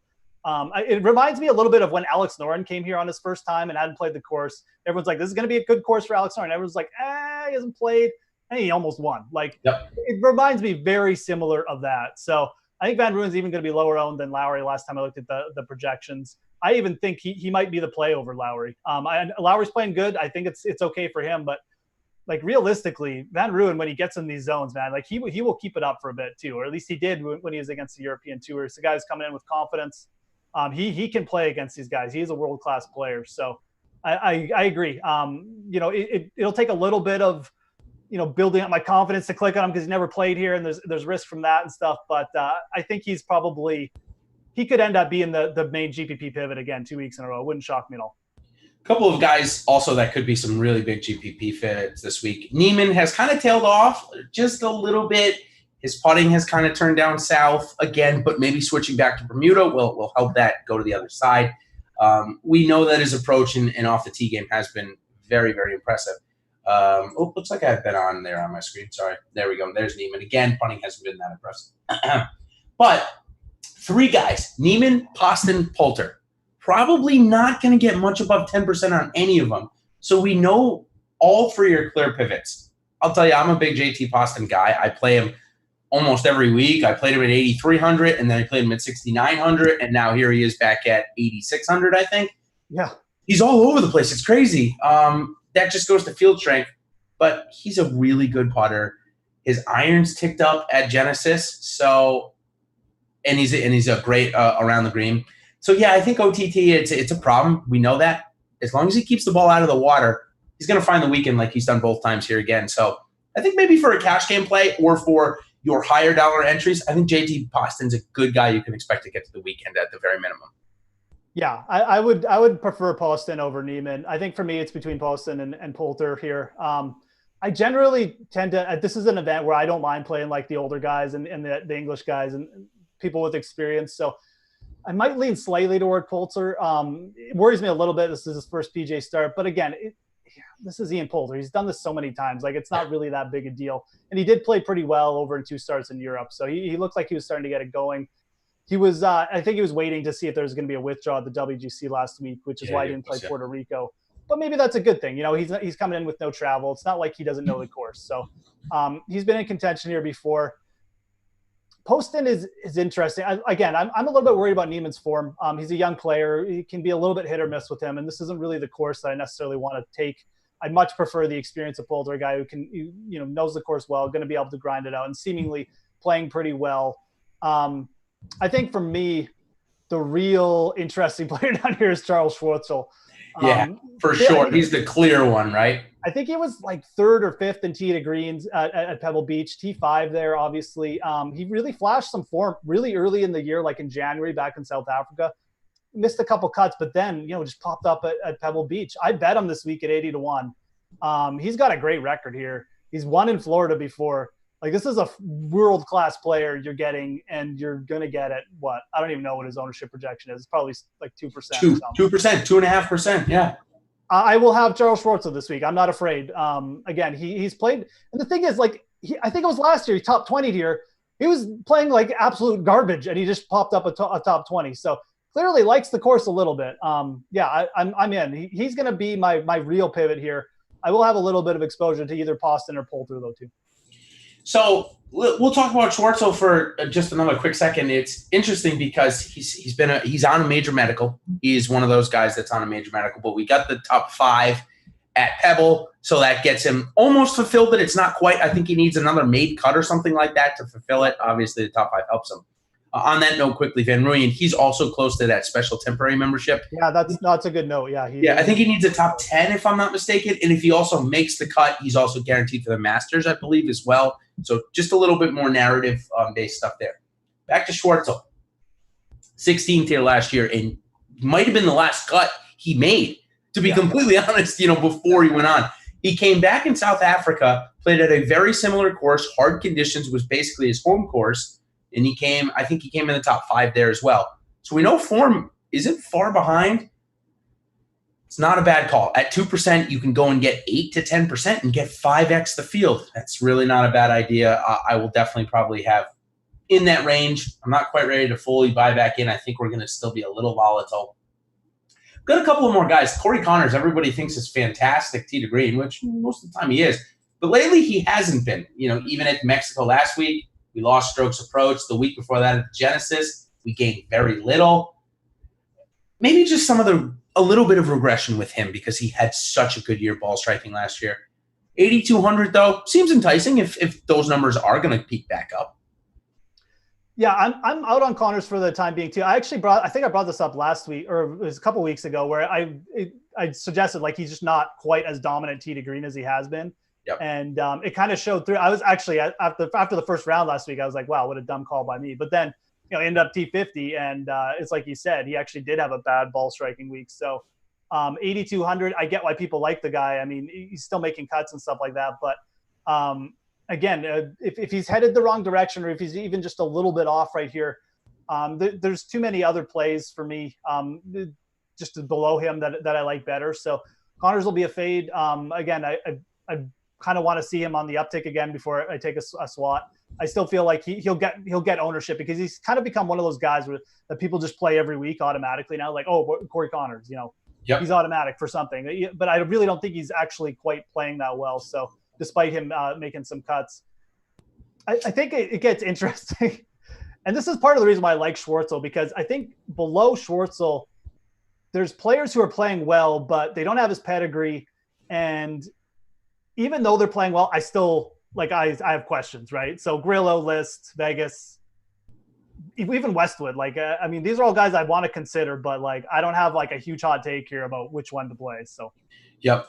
It reminds me a little bit of when Alex Noren came here on his first time and hadn't played the course. Everyone's like, this is going to be a good course for Alex Noren. Everyone's like, he hasn't played, and he almost won. Like, It reminds me very similar of that. So I think Van Rooyen's even going to be lower owned than Lowry last time I looked at the projections. I even think he might be the play over Lowry. Lowry's playing good. I think it's okay for him, but like realistically, Van Rooyen, when he gets in these zones, man, like he will keep it up for a bit too, or at least he did when he was against the European Tour. It's the guy's coming in with confidence. He can play against these guys. He's a world-class player. So I agree. It'll take a little bit of, building up my confidence to click on him because he's never played here, and there's risk from that and stuff. But I think he could end up being the main GPP pivot again 2 weeks in a row. It wouldn't shock me at all. A couple of guys also that could be some really big GPP fits this week. Niemann has kind of tailed off just a little bit. His putting has kind of turned down south again, but maybe switching back to Bermuda will help that go to the other side. We know that his approach and off the tee game has been very, very impressive. Looks like I've been on there on my screen. Sorry. There we go. There's Niemann. Again, putting hasn't been that impressive. But three guys, Niemann, Poston, Poulter, probably not going to get much above 10% on any of them. So we know all three are clear pivots. I'll tell you, I'm a big JT Poston guy. I play him almost every week. I played him at 8,300, and then I played him at 6,900, and now here he is back at 8,600, I think. Yeah. He's all over the place. It's crazy. That just goes to field strength, but he's a really good putter. His irons ticked up at Genesis, and he's a great around the green. So, yeah, I think OTT, it's a problem. We know that. As long as he keeps the ball out of the water, he's going to find the weekend like he's done both times here again. So I think maybe for a cash game play or for your higher dollar entries, I think JT Poston's a good guy you can expect to get to the weekend at the very minimum. Yeah, I would prefer Poston over Niemann. I think for me, it's between Poston and Poulter here. I generally tend to – this is an event where I don't mind playing like the older guys and the English guys and people with experience. So I might lean slightly toward Poulter. It worries me a little bit. This is his first PGA start. But again, this is Ian Poulter. He's done this so many times. Like, it's not really that big a deal. And he did play pretty well over in 2 starts in Europe. So he looked like he was starting to get it going. He was, I think he was waiting to see if there was going to be a withdrawal at the WGC last week, which is why he didn't play Puerto Rico. But maybe that's a good thing. He's coming in with no travel. It's not like he doesn't know the course. So he's been in contention here before. Poston is interesting. I'm a little bit worried about Niemann's form. He's a young player. He can be a little bit hit or miss with him, and this isn't really the course that I necessarily want to take. I'd much prefer the experience of Poulter, a guy who can, knows the course well, going to be able to grind it out, and seemingly playing pretty well. I think for me, the real interesting player down here is Charl Schwartzel. For sure. He's the clear one, right? I think he was like 3rd or 5th in tee to greens at Pebble Beach, T5 there, obviously. He really flashed some form really early in the year, like in January back in South Africa. Missed a couple cuts, but then, just popped up at Pebble Beach. I bet him this week at 80-1. He's got a great record here. He's won in Florida before. Like, this is a world-class player you're getting, and you're going to get at what? I don't even know what his ownership projection is. It's probably like 2%. 2%, 2.5%, yeah. I will have Charl Schwartzel this week. I'm not afraid. Again, he's played. And the thing is, like, I think it was last year, he top 20 here. He was playing like absolute garbage, and he just popped up a top 20. So clearly likes the course a little bit. I'm in. He's going to be my real pivot here. I will have a little bit of exposure to either Poston or Poulter, though, too. So we'll talk about Schwartzel for just another quick second. It's interesting because he's on a major medical. He's one of those guys that's on a major medical. But we got the top 5 at Pebble, so that gets him almost fulfilled, but it's not quite. I think he needs another made cut or something like that to fulfill it. Obviously, the top 5 helps him. On that note, quickly, Van Rooyen, he's also close to that special temporary membership. Yeah, that's a good note. Yeah, I think he needs a top 10 if I'm not mistaken. And if he also makes the cut, he's also guaranteed for the Masters, I believe, as well. So just a little bit more narrative-based stuff there. Back to Schwartzel. 16th here last year, and might have been the last cut he made, to be completely honest, before he went on. He came back in South Africa, played at a very similar course, hard conditions, was basically his home course. And I think he came in the top 5 there as well. So we know form isn't far behind. It's not a bad call. At 2%, you can go and get 8 to 10% and get 5x the field. That's really not a bad idea. I will definitely probably have in that range. I'm not quite ready to fully buy back in. I think we're going to still be a little volatile. Got a couple of more guys. Cory Connors, everybody thinks is fantastic tee to green, which most of the time he is. But lately he hasn't been. Even at Mexico last week, we lost strokes approach. The week before that at the Genesis, we gained very little. Maybe just a little bit of regression with him because he had such a good year ball striking last year. 8,200 though seems enticing if those numbers are going to peak back up. Yeah, I'm out on Connors for the time being too. I think I brought this up last week, or it was a couple weeks ago, where I suggested he's just not quite as dominant tee to green as he has been. Yep. And it kind of showed through. I was actually after the first round last week, I was like, wow, what a dumb call by me. But then, ended up T50, and it's like you said, he actually did have a bad ball striking week. So 8,200, I get why people like the guy. I mean, he's still making cuts and stuff like that. But again, if he's headed the wrong direction, or if he's even just a little bit off right here, there's too many other plays for me just below him that I like better. So Connors will be a fade. Again, I kind of want to see him on the uptick again before I take a swat. I still feel like he'll get ownership because he's kind of become one of those guys that people just play every week automatically now. Like, oh, Cory Connors, he's automatic for something. But I really don't think he's actually quite playing that well. So despite him making some cuts, I think it gets interesting. And this is part of the reason why I like Schwartzel, because I think below Schwartzel, there's players who are playing well, but they don't have his pedigree. And even though they're playing well, I still I have questions, right? So Grillo, List, Vegas, even Westwood. These are all guys I want to consider, but I don't have a huge hot take here about which one to play. So, yep,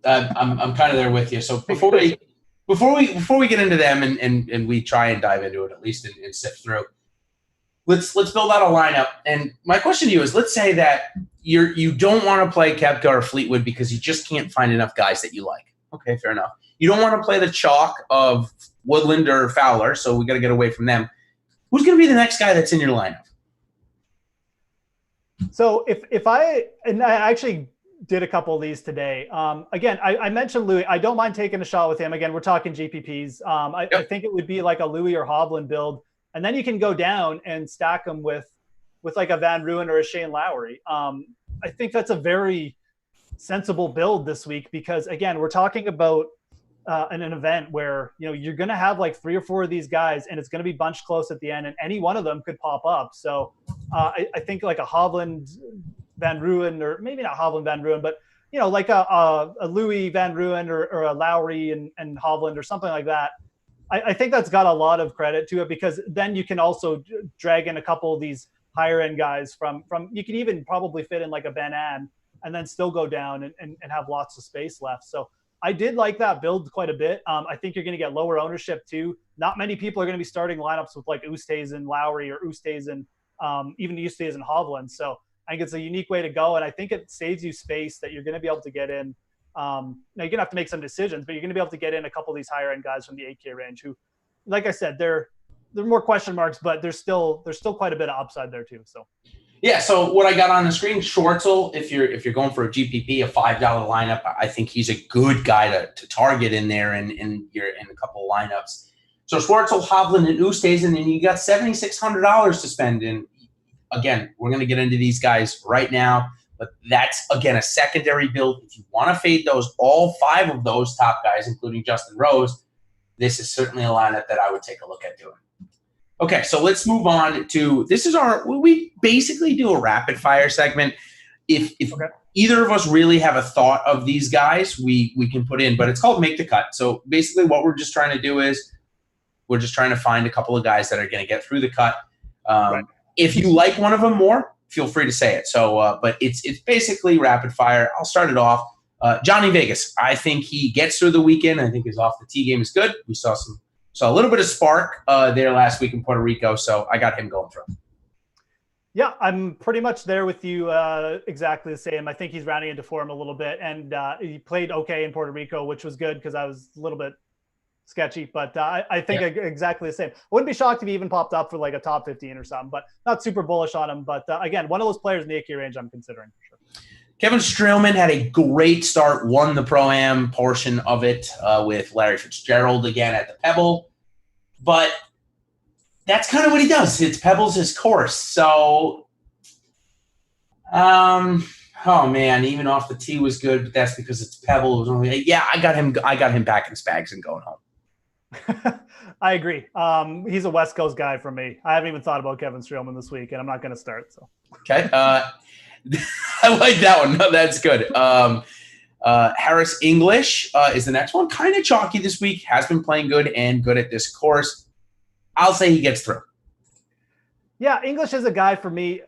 I'm kind of there with you. So before we get into them and we try and dive into it at least and sift through, let's build out a lineup. And my question to you is, let's say that you don't want to play Koepka or Fleetwood because you just can't find enough guys that you like. Okay, fair enough. You don't want to play the chalk of Woodland or Fowler, so we got to get away from them. Who's going to be the next guy that's in your lineup? So if I actually did a couple of these today. Again, I mentioned Louis. I don't mind taking a shot with him. Again, we're talking GPPs. I think it would be like a Louis or Hovland build, and then you can go down and stack them with like a Van Rooyen or a Shane Lowry. I think that's a very sensible build this week because, again, we're talking about an event where you're going to have 3 or 4 of these guys, and it's going to be bunched close at the end, and any one of them could pop up. So I think like a Hovland, Van Rooyen, or maybe not Hovland, Van Rooyen, but like a Louis, Van Rooyen, or a Lowry and Hovland or something like that. I think that's got a lot of credit to it because then you can also drag in a couple of these higher end guys from you can even probably fit in like a Ben An and then still go down and have lots of space left. So I did like that build quite a bit. I think you're going to get lower ownership too. Not many people are going to be starting lineups with like Oosthuizen, Lowry, or Oosthuizen, even Oosthuizen, Hovland. So I think it's a unique way to go, and I think it saves you space that you're going to be able to get in. Now you're going to have to make some decisions, but you're going to be able to get in a couple of these higher end guys from the 8K range who, like I said, they're more question marks, but there's still quite a bit of upside there too. So. Yeah, so what I got on the screen, Schwartzel, if you're going for a GPP, a $5 lineup, I think he's a good guy to target in there in a couple of lineups. So Schwartzel, Hovland, and Oosthuizen, and you got $7,600 to spend. And again, we're going to get into these guys right now, but that's, again, a secondary build. If you want to fade all 5 of those top guys, including Justin Rose, this is certainly a lineup that I would take a look at doing. Okay, so let's move on to we basically do a rapid fire segment. If either of us really have a thought of these guys, we can put in, but it's called Make the Cut. So basically what we're just trying to do is we're just trying to find a couple of guys that are going to get through the cut. Right. If you like one of them more, feel free to say it. So, but it's basically rapid fire. I'll start it off. Johnny Vegas. I think he gets through the weekend. I think his off the tee game is good. We saw a little bit of spark there last week in Puerto Rico, so I got him going through. Yeah, I'm pretty much there with you. Exactly the same. I think he's rounding into form a little bit, and he played okay in Puerto Rico, which was good because I was a little bit sketchy, but I think exactly the same. I wouldn't be shocked if he even popped up for like a top 15 or something, but not super bullish on him. But again, one of those players in the Icky range I'm considering for sure. Kevin Streelman had a great start, won the Pro-Am portion of it with Larry Fitzgerald again at the Pebble. But that's kind of what he does. It's Pebble's his course. So, oh man, even off the tee was good, but that's because it's Pebble. It was only, I got him packing his bags and going home. I agree. He's a West Coast guy for me. I haven't even thought about Kevin Streelman this week, and I'm not going to start. So okay, I like that one. No, that's good. Harris English is the next one. Kind of chalky this week. Has been playing good and good at this course. I'll say he gets through. Yeah, English is a guy for me.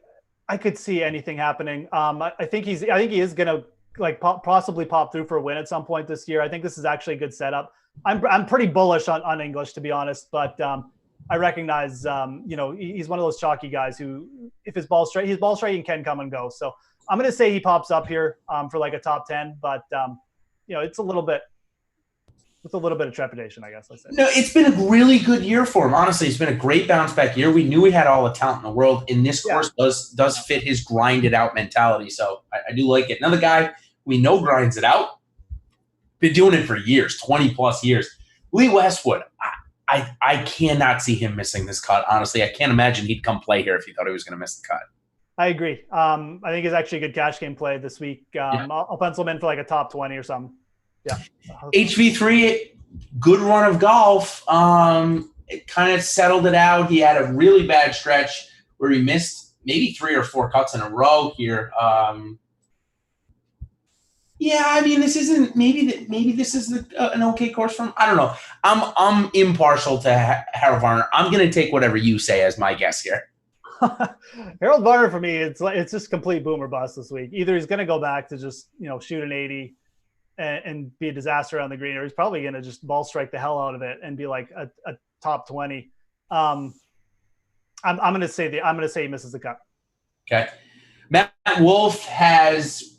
I could see anything happening. I think he is going to like possibly pop through for a win at some point this year. I think this is actually a good setup. I'm pretty bullish on English, to be honest, but I recognize he's one of those chalky guys who, if his ball striking can come and go. So I'm going to say he pops up here for like a top 10, but it's a little bit with a little bit of trepidation, I guess. No, it's been a really good year for him. Honestly, it's been a great bounce back year. We knew he had all the talent in the world, and this course does fit his grinded out mentality. So I do like it. Another guy we know grinds it out. Been doing it for years, 20 plus years. Lee Westwood, I cannot see him missing this cut. Honestly, I can't imagine he'd come play here if he thought he was going to miss the cut. I agree. I think it's actually a good cash game play this week. I'll pencil him in for like a top 20 or something. Yeah. HV3, good run of golf. It kind of settled it out. He had a really bad stretch where he missed maybe 3 or 4 cuts in a row here. Yeah, I mean, this isn't maybe this is an okay course for him. I don't know. I'm impartial to Harold Varner. I'm going to take whatever you say as my guess here. Harold Varner for me, it's just complete boom or bust this week. Either he's going to go back to just shoot an 80 and be a disaster on the green, or he's probably going to just ball strike the hell out of it and be like a top 20. I'm going to say he misses the cut. Okay, Matt Wolff has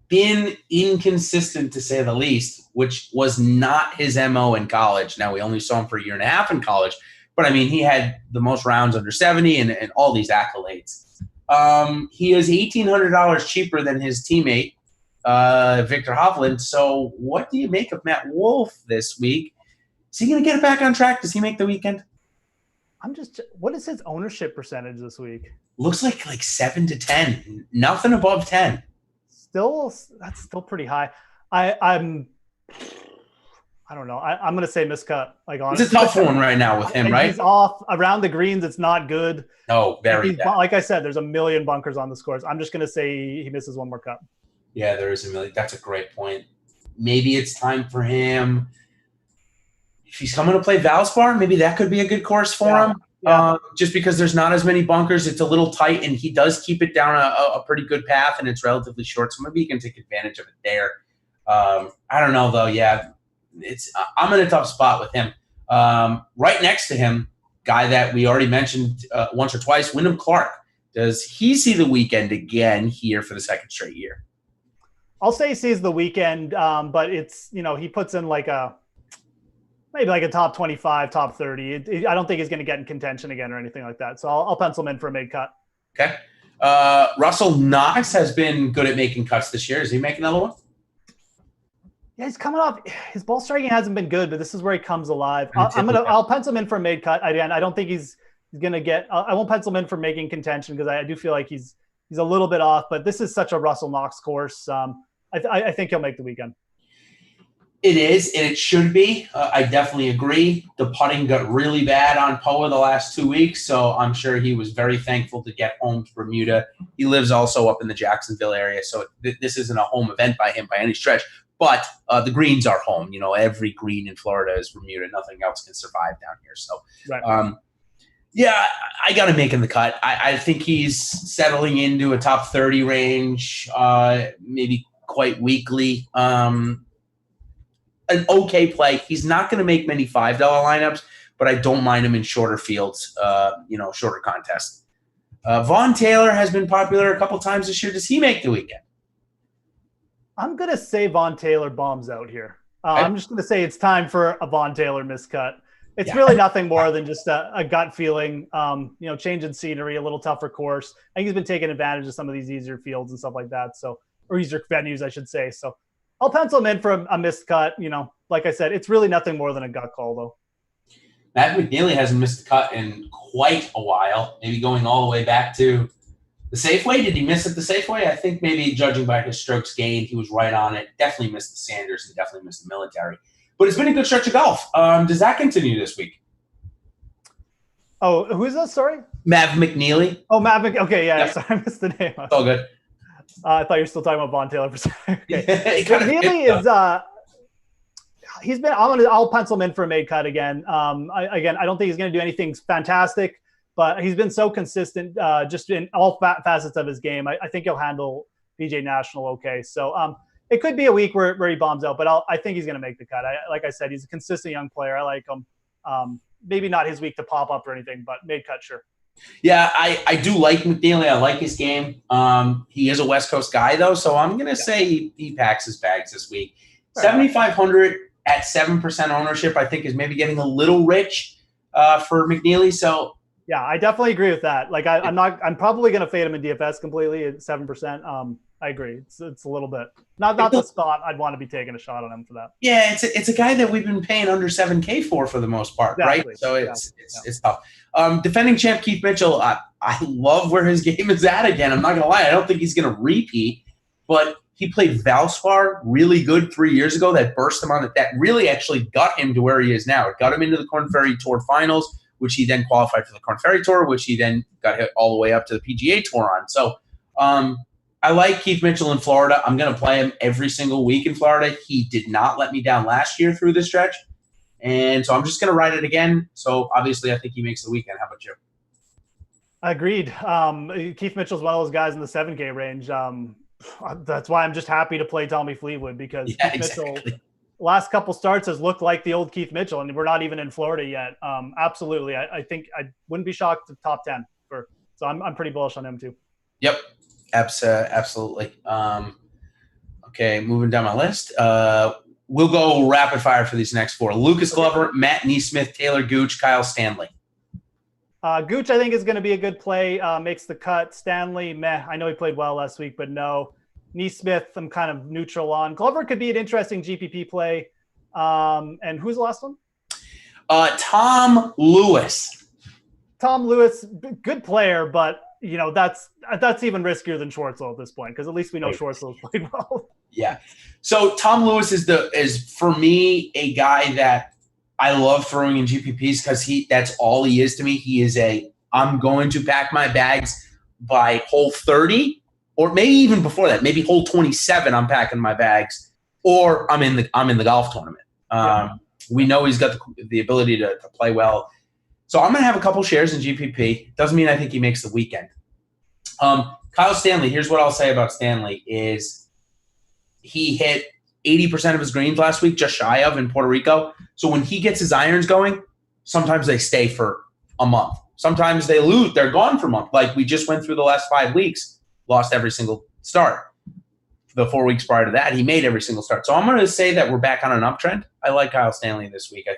been inconsistent, to say the least, which was not his MO in college. Now, we only saw him for a year and a half in college, but I mean, he had the most rounds under 70 and all these accolades. He is $1,800 cheaper than his teammate, Victor Hovland. So what do you make of Matt Wolff this week? Is he going to get it back on track? Does he make the weekend? What is his ownership percentage this week? Looks like 7 to 10, nothing above 10. That's still pretty high. I don't know. I'm going to say miscut. Like, honestly, it's a tough one right now with him, right? He's off around the greens. It's not good. No, very bad. Like I said, there's a million bunkers on the scores. I'm just going to say he misses one more cut. Yeah, there is a million. That's a great point. Maybe it's time for him. If he's coming to play Valspar, maybe that could be a good course for him. Yeah. Just because there's not as many bunkers, it's a little tight, and he does keep it down a pretty good path, and it's relatively short, so maybe he can take advantage of it there. I don't know, though. Yeah, I'm in a tough spot with him. Right next to him, guy that we already mentioned once or twice, Windham Clarke. Does he see the weekend again here for the second straight year? I'll say he sees the weekend, but it's, he puts in maybe like a top 25, top 30. I don't think he's going to get in contention again or anything like that. So I'll pencil him in for a mid cut. Okay. Russell Knox has been good at making cuts this year. Is he making another one? Yeah, he's coming off. His ball striking hasn't been good, but this is where he comes alive. I'll pencil him in for a mid cut. Again, I don't think he's going to get. I won't pencil him in for making contention because I do feel like he's a little bit off. But this is such a Russell Knox course. I think he'll make the weekend. It is, and it should be. I definitely agree. The putting got really bad on Poa the last 2 weeks, so I'm sure he was very thankful to get home to Bermuda. He lives also up in the Jacksonville area, so this isn't a home event by him by any stretch. But the greens are home. Every green in Florida is Bermuda. Nothing else can survive down here. So, right. Yeah, I got him making the cut. I think he's settling into a top 30 range, maybe quite weakly. An okay play. He's not going to make many $5 lineups, but I don't mind him in shorter fields, shorter contests. Vaughn Taylor has been popular a couple times this year. Does he make the weekend? I'm going to say Vaughn Taylor bombs out here. I'm just going to say it's time for a Vaughn Taylor miscut. It's really nothing more than just a gut feeling, change in scenery, a little tougher course. I think he's been taking advantage of some of these easier fields and stuff like that. Or easier venues, I should say. So I'll pencil him in for a missed cut. Like I said, it's really nothing more than a gut call, though. Matt McNeely hasn't missed a cut in quite a while, maybe going all the way back to the Safeway. Did he miss at the Safeway? I think maybe judging by his strokes gained, he was right on it. Definitely missed the Sanders and definitely missed the Military. But it's been a good stretch of golf. Does that continue this week? Oh, who is that? Sorry? Mav McNeely. Oh, Mav McNeely. Okay, yeah. Yep. Sorry, I missed the name. It's all good. I thought you were still talking about Vaughn Taylor for a second. Okay. McNeely is I'll pencil him in for a made cut again. I don't think he's going to do anything fantastic, but he's been so consistent just in all facets of his game. I think he'll handle PGA National okay. So it could be a week where he bombs out, but I think he's going to make the cut. Like I said, he's a consistent young player. I like him. Maybe not his week to pop up or anything, but made cut, sure. Yeah, I do like McNeely. I like his game. He is a West Coast guy, though, so I'm going to say he packs his bags this week. 7,500 at 7% ownership, I think, is maybe getting a little rich for McNeely. So yeah, I definitely agree with that. Like I'm probably going to fade him in DFS completely at 7%. I agree. It's a little bit not the spot I'd want to be taking a shot on him for that. Yeah, it's a guy that we've been paying under 7K for the most part, exactly. Right? So it's tough. Defending champ Keith Mitchell, I love where his game is at again. I'm not gonna lie, I don't think he's gonna repeat, but he played Valspar really good 3 years ago. That burst him on it. That really actually got him to where he is now. It got him into the Korn Ferry Tour Finals, which he then qualified for the Korn Ferry Tour, which he then got hit all the way up to the PGA Tour on. So I like Keith Mitchell in Florida. I'm going to play him every single week in Florida. He did not let me down last year through this stretch. And so I'm just going to ride it again. So obviously I think he makes the weekend. How about you? Agreed. Keith Mitchell's one of those guys in the 7K range. That's why I'm just happy to play Tommy Fleetwood because Keith Mitchell, last couple starts has looked like the old Keith Mitchell, and we're not even in Florida yet. Absolutely. I think I wouldn't be shocked to top 10. So I'm pretty bullish on him too. Yep. Absolutely. Okay, moving down my list. We'll go rapid fire for these next four. Lucas Glover, Matt Neesmith, Taylor Gooch, Kyle Stanley. Gooch, I think, is going to be a good play. Makes the cut. Stanley, meh. I know he played well last week, but no. Neesmith, I'm kind of neutral on. Glover could be an interesting GPP play. And who's the last one? Tom Lewis. Tom Lewis, good player, but that's even riskier than Schwartzel at this point because at least we know Schwartzel has played well. Yeah. So Tom Lewis is for me a guy that I love throwing in GPPs because that's all he is to me. He is I'm going to pack my bags by hole 30 or maybe even before that, maybe hole 27. I'm packing my bags or I'm in the golf tournament. We know he's got the ability to play well. So I'm going to have a couple shares in GPP. Doesn't mean I think he makes the weekend. Kyle Stanley, here's what I'll say about Stanley is he hit 80% of his greens last week, just shy of in Puerto Rico. So when he gets his irons going, sometimes they stay for a month. Sometimes they lose. They're gone for a month. Like we just went through the last 5 weeks, lost every single start. The 4 weeks prior to that, he made every single start. So I'm going to say that we're back on an uptrend. I like Kyle Stanley this week. I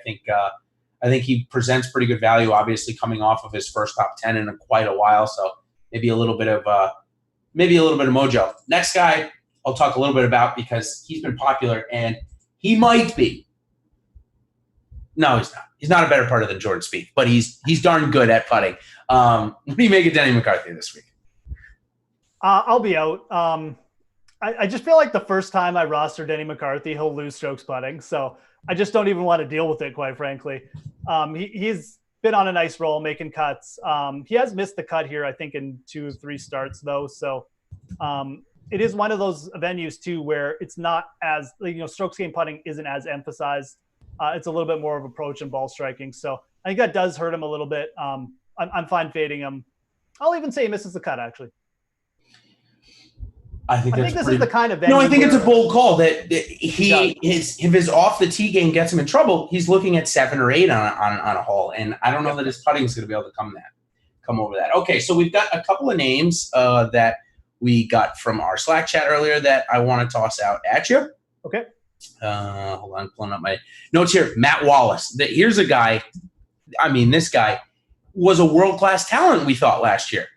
think he presents pretty good value, obviously coming off of his first top 10 in quite a while. So maybe a little bit of mojo. Next guy I'll talk a little bit about because he's been popular and he might be. No, he's not. He's not a better putter than Jordan Spieth, but he's darn good at putting. What do you make of Denny McCarthy this week? I'll be out. I just feel like the first time I roster Denny McCarthy, he'll lose strokes putting. So I just don't even want to deal with it, quite frankly. He's been on a nice roll, making cuts. He has missed the cut here, I think, in 2 or 3 starts, though. So it is one of those venues, too, where it's not as, strokes game putting isn't as emphasized. It's a little bit more of approach and ball striking. So I think that does hurt him a little bit. I'm fine fading him. I'll even say he misses the cut, actually. I think this is the kind of venue. No, I think it's a bold call that if his off the tee game gets him in trouble, he's looking at 7 or 8 on a hole, and I don't know that his putting is going to be able to come over that. Okay, so we've got a couple of names that we got from our Slack chat earlier that I want to toss out at you. Okay. Hold on, pulling up my notes here. Matt Wallace. Here's a guy. I mean, this guy was a world-class talent, we thought, last year.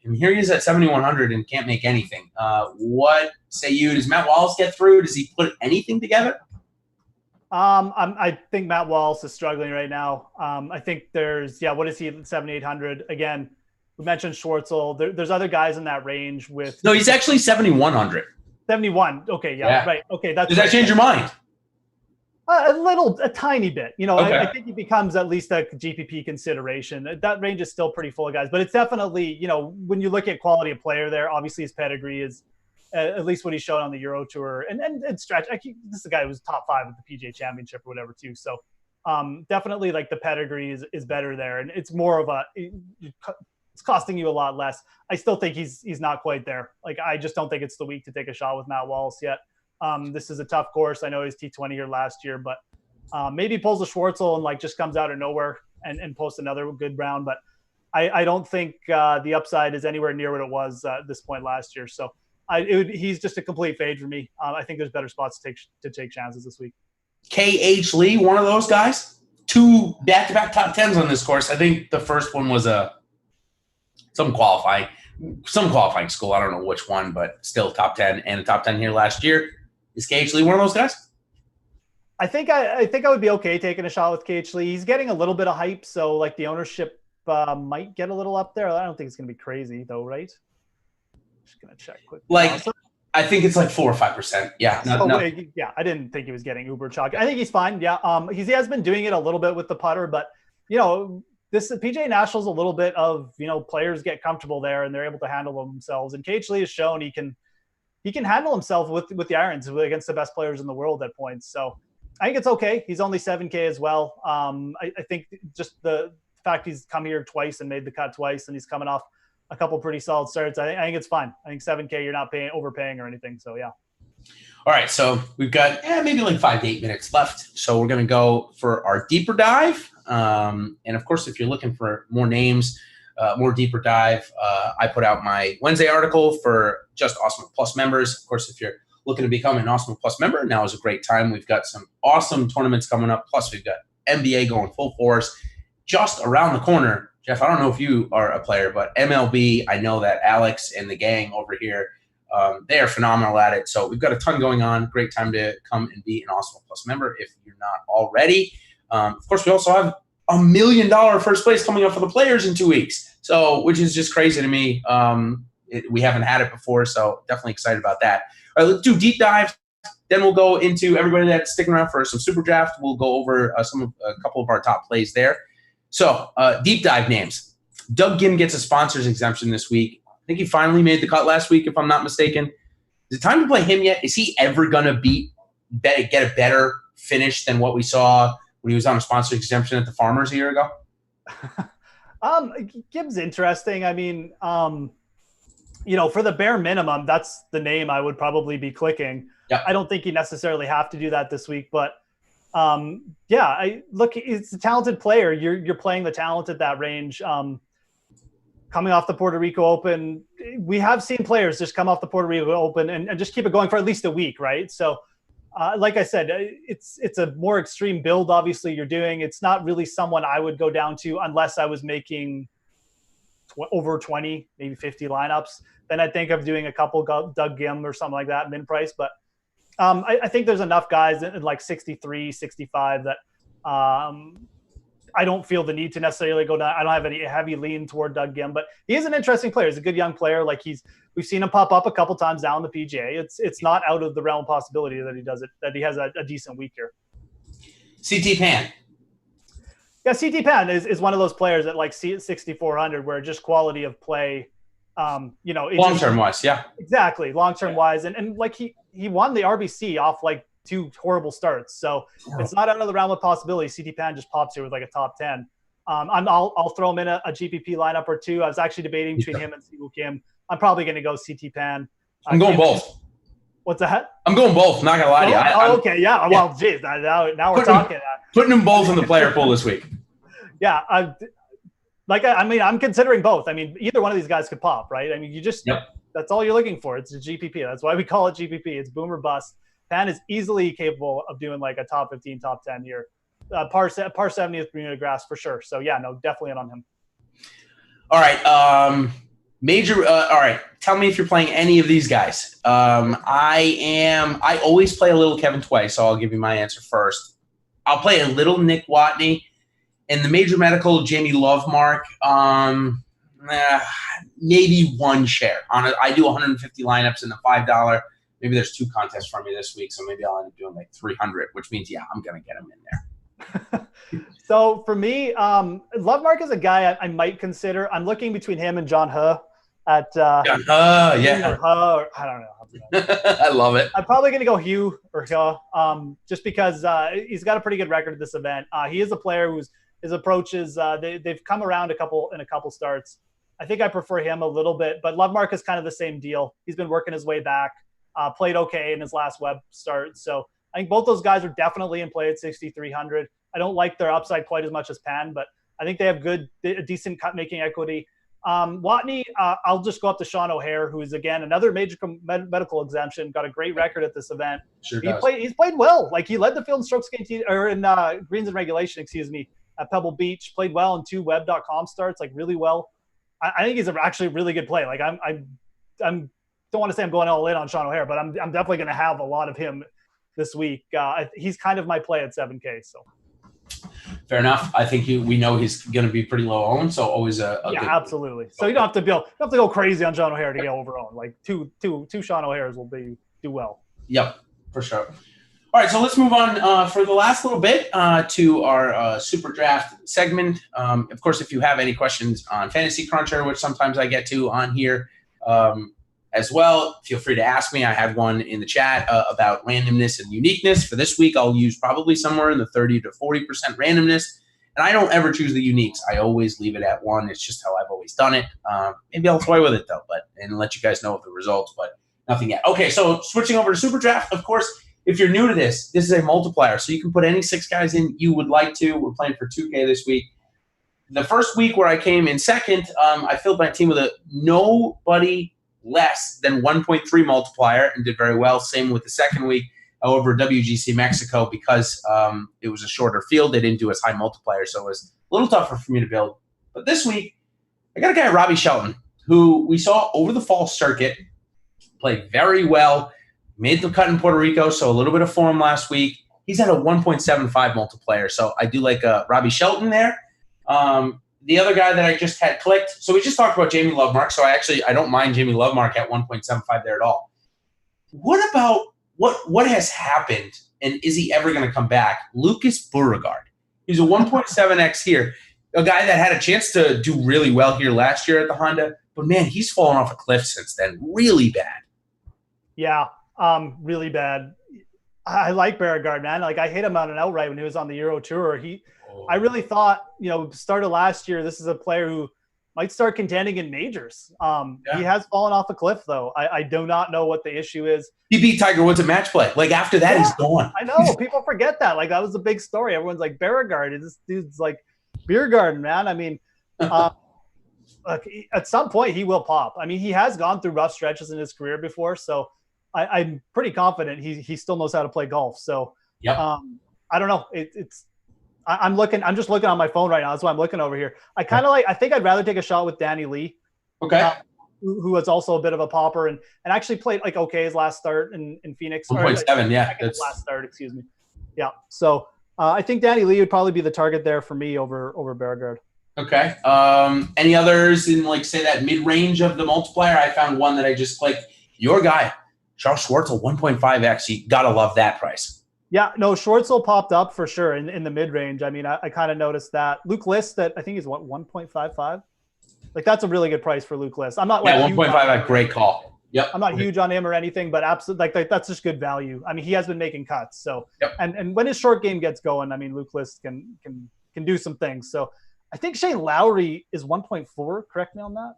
And here he is at 7,100 and can't make anything. What say you? Does Matt Wallace get through? Does he put anything together? I think Matt Wallace is struggling right now. I think what is he at 7,800? Again, we mentioned Schwartzel. There's other guys in that range with. No, he's actually 7,100. 71. Okay, yeah, right. Okay, does that change your mind? A tiny bit. Okay. I think he becomes at least a GPP consideration. That range is still pretty full of guys, but it's definitely, when you look at quality of player there, obviously his pedigree is at least what he's shown on the Euro Tour and stretch. This is a guy who was top 5 at the PGA Championship or whatever too. So definitely like the pedigree is better there, and it's more of it's costing you a lot less. I still think he's not quite there. Like, I just don't think it's the week to take a shot with Matt Wallace yet. This is a tough course. I know he's T20 here last year, but maybe pulls a Schwartzel and just comes out of nowhere and posts another good round. But I don't think the upside is anywhere near what it was at this point last year. So he's just a complete fade for me. I think there's better spots to take chances this week. KH Lee, one of those guys. 2 back-to-back top 10s on this course. I think the first one was some qualifying school. I don't know which one, but still top 10 and a top 10 here last year. Is KH Lee one of those guys? I think I would be okay taking a shot with KH Lee. He's getting a little bit of hype, so the ownership might get a little up there. I don't think it's going to be crazy though, right? Just going to check quickly. I think it's 4 or 5%. Yeah. Yeah, I didn't think he was getting uber chalky. I think he's fine. Yeah. He has been doing it a little bit with the putter, but this PGA National's a little bit of, players get comfortable there and they're able to handle themselves. And KH Lee has shown he can handle himself with the irons against the best players in the world at points. So I think it's okay. He's only 7K as well. I think just the fact he's come here twice and made the cut twice, and he's coming off a couple pretty solid starts. I think it's fine. I think 7K, you're not overpaying or anything. So yeah. All right. So we've got maybe 5 to 8 minutes left. So we're going to go for our deeper dive. And of course, if you're looking for more names, more deeper dive, I put out my Wednesday article for just Awesome Plus members. Of course, if you're looking to become an Awesome Plus member, now is a great time. We've got some awesome tournaments coming up. Plus, we've got NBA going full force just around the corner. Jeff, I don't know if you are a player, but MLB, I know that Alex and the gang over here, they are phenomenal at it. So we've got a ton going on. Great time to come and be an Awesome Plus member if you're not already. Of course, we also have $1 million first place coming up for the players in 2 weeks. So, which is just crazy to me. We haven't had it before, so definitely excited about that. All right, let's do deep dives. Then we'll go into everybody that's sticking around for some Superdraft. We'll go over a couple of our top plays there. So, deep dive names. Doug Ginn gets a sponsor's exemption this week. I think he finally made the cut last week, if I'm not mistaken. Is it time to play him yet? Is he ever going to get a better finish than what we saw when he was on a sponsor's exemption at the Farmers a year ago? Gibbs interesting. I mein, for the bare minimum, that's the name I would probably be clicking. Yep. I don't think you necessarily have to do that this week, but it's a talented player. You're playing the talent at that range. Coming off the Puerto Rico Open, we have seen players just come off the Puerto Rico Open and just keep it going for at least a week, right? So, like I said, it's a more extreme build. Obviously, you're doing. It's not really someone I would go down to unless I was making over 20, maybe 50 lineups. Then I'd think of doing a couple Doug Ginn or something like that, min price. But I think there's enough guys in 63, 65 that I don't feel the need to necessarily go down. I don't have any heavy lean toward Doug Ginn, but he is an interesting player. He's a good young player. We've seen him pop up a couple times down the PGA. It's not out of the realm of possibility that he does it, that he has a decent week here. CT Pan. Yeah, CT Pan is one of those players at 6,400 where just quality of play, long-term wise. Yeah, exactly. Long-term wise. And he won the RBC off 2 horrible starts. So it's not out of the realm of possibility. CT Pan just pops here with a top 10. I'll throw him in a GPP lineup or two. I was actually debating between him and Siwoo Kim. I'm probably going to go CT Pan. I'm going both. What's that? I'm going both. Not gonna lie to you. Okay, yeah. Well, geez, now we're talking. Putting them both in the player pool this week. Yeah, I'm considering both. I mean, either one of these guys could pop, right? I mean, that's all you're looking for. It's a GPP. That's why we call it GPP. It's boom or bust. Pan is easily capable of doing like a top 15, top 10 here. Par 70th Bermuda grass for sure. So yeah, no, definitely in on him. All right. All right. Tell me if you're playing any of these guys. I always play a little Kevin Tway, so I'll give you my answer first. I'll play a little Nick Watney. In the major medical, Jamie Lovemark, maybe one share. I do 150 lineups in the $5. Maybe there's 2 contests for me this week, so maybe I'll end up doing like 300, which means, yeah, I'm going to get him in there. So for me, Lovemark is a guy I might consider. I'm looking between him and John Huh at John Huh, yeah. Huh, I don't know. I love it. I'm probably going to go Hugh or Huh, just because he's got a pretty good record at this event. He is a player his approaches, they've come around in a couple starts. I think I prefer him a little bit, but Lovemark is kind of the same deal. He's been working his way back, played okay in his last web start. So I think both those guys are definitely in play at 6,300. I don't like their upside quite as much as Pan, but I think they have decent cut-making equity. Watney, I'll just go up to Sean O'Hare, who is, again, another major medical exemption, got a great record at this event. He's played well. Like, he led the field in strokes gained, or in greens and regulation, at Pebble Beach, played well in 2 web.com starts, like really well. I think he's actually a really good play. Like I don't want to say I'm going all in on Sean O'Hare, but I'm definitely going to have a lot of him this week. He's kind of my play at 7K. So fair enough. I think we know he's going to be pretty low owned, so always a good absolutely. So you don't have to go crazy on Sean O'Hare to get over owned. Like two Sean O'Hares will do well. Yep, for sure. All right, so let's move on for the last little bit to our super draft segment. Of course, if you have any questions on Fantasy Cruncher, which sometimes I get to on here as well, feel free to ask me. I have one in the chat about randomness and uniqueness. For this week, I'll use probably somewhere in the 30 to 40% randomness. And I don't ever choose the uniques. I always leave it at 1. It's just how I've always done it. Maybe I'll toy with it, though, and let you guys know of the results, but nothing yet. Okay, so switching over to super draft, of course. If you're new to this is a multiplier, so you can put any 6 guys in you would like to. We're playing for 2K this week. The first week where I came in second, I filled my team with a nobody less than 1.3 multiplier and did very well. Same with the second week. However, WGC Mexico, because it was a shorter field, they didn't do as high multiplier, so it was a little tougher for me to build. But this week, I got a guy, Robbie Shelton, who we saw over the fall circuit, played very well. Made the cut in Puerto Rico, so a little bit of form last week. He's at a 1.75 multiplier, so I do like Robbie Shelton there. The other guy that I just had clicked, so we just talked about Jamie Lovemark, so I don't mind Jamie Lovemark at 1.75 there at all. What about what has happened, and is he ever going to come back? Lucas Beauregard. He's a 1.7x here, a guy that had a chance to do really well here last year at the Honda, but man, he's fallen off a cliff since then, really bad. Yeah. Really bad. I like Berger, man. Like I hit him on an outright when he was on the Euro Tour. I really thought, started last year, this is a player who might start contending in majors. He has fallen off a cliff though. I do not know what the issue is. He beat Tiger Woods at match play. Like after that, he's gone. I know. People forget that. Like that was a big story. Everyone's like Berger. This dude's like beer garden, man. I mean, look, at some point he will pop. I mean, he has gone through rough stretches in his career before, so I'm pretty confident he still knows how to play golf. So I don't know. I'm just looking on my phone right now. That's why I'm looking over here. I think I'd rather take a shot with Danny Lee. Okay. Who was also a bit of a popper and actually played like okay his last start in Phoenix. 1.7, yeah. His last start, excuse me. Yeah. So I think Danny Lee would probably be the target there for me over Berger. Okay. Any others in like say that mid range of the multiplier? I found one that I just clicked. Your guy. Charl Schwartzel, 1.5x. You got to love that price. Yeah, no, Schwartzel popped up for sure in the mid-range. I mean, I kind of noticed that. Luke List, that I think is 1.55? Like, that's a really good price for Luke List. I'm not like 1.5, great call. Yep. I'm not huge on him or anything, but absolutely, like that's just good value. I mean, he has been making cuts. So, and when his short game gets going, I mean, Luke List can do some things. So, I think Shane Lowry is 1.4. Correct me on that.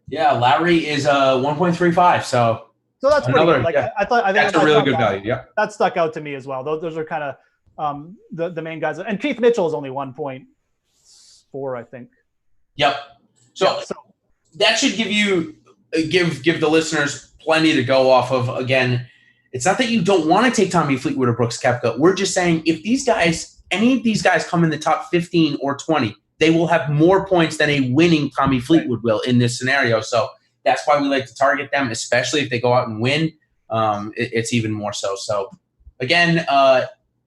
Yeah, Lowry is 1.35. So that's pretty good. Like yeah. I think that's a really good value. Yeah, that stuck out to me as well. Those are kind of the main guys. And Keith Mitchell is only 1.4, I think. Yep. So that should give the listeners plenty to go off of. Again, it's not that you don't want to take Tommy Fleetwood or Brooks Koepka. We're just saying if any of these guys come in the top 15 or 20, they will have more points than a winning Tommy Fleetwood will in this scenario. So that's why we like to target them, especially if they go out and win. It's even more so. So again,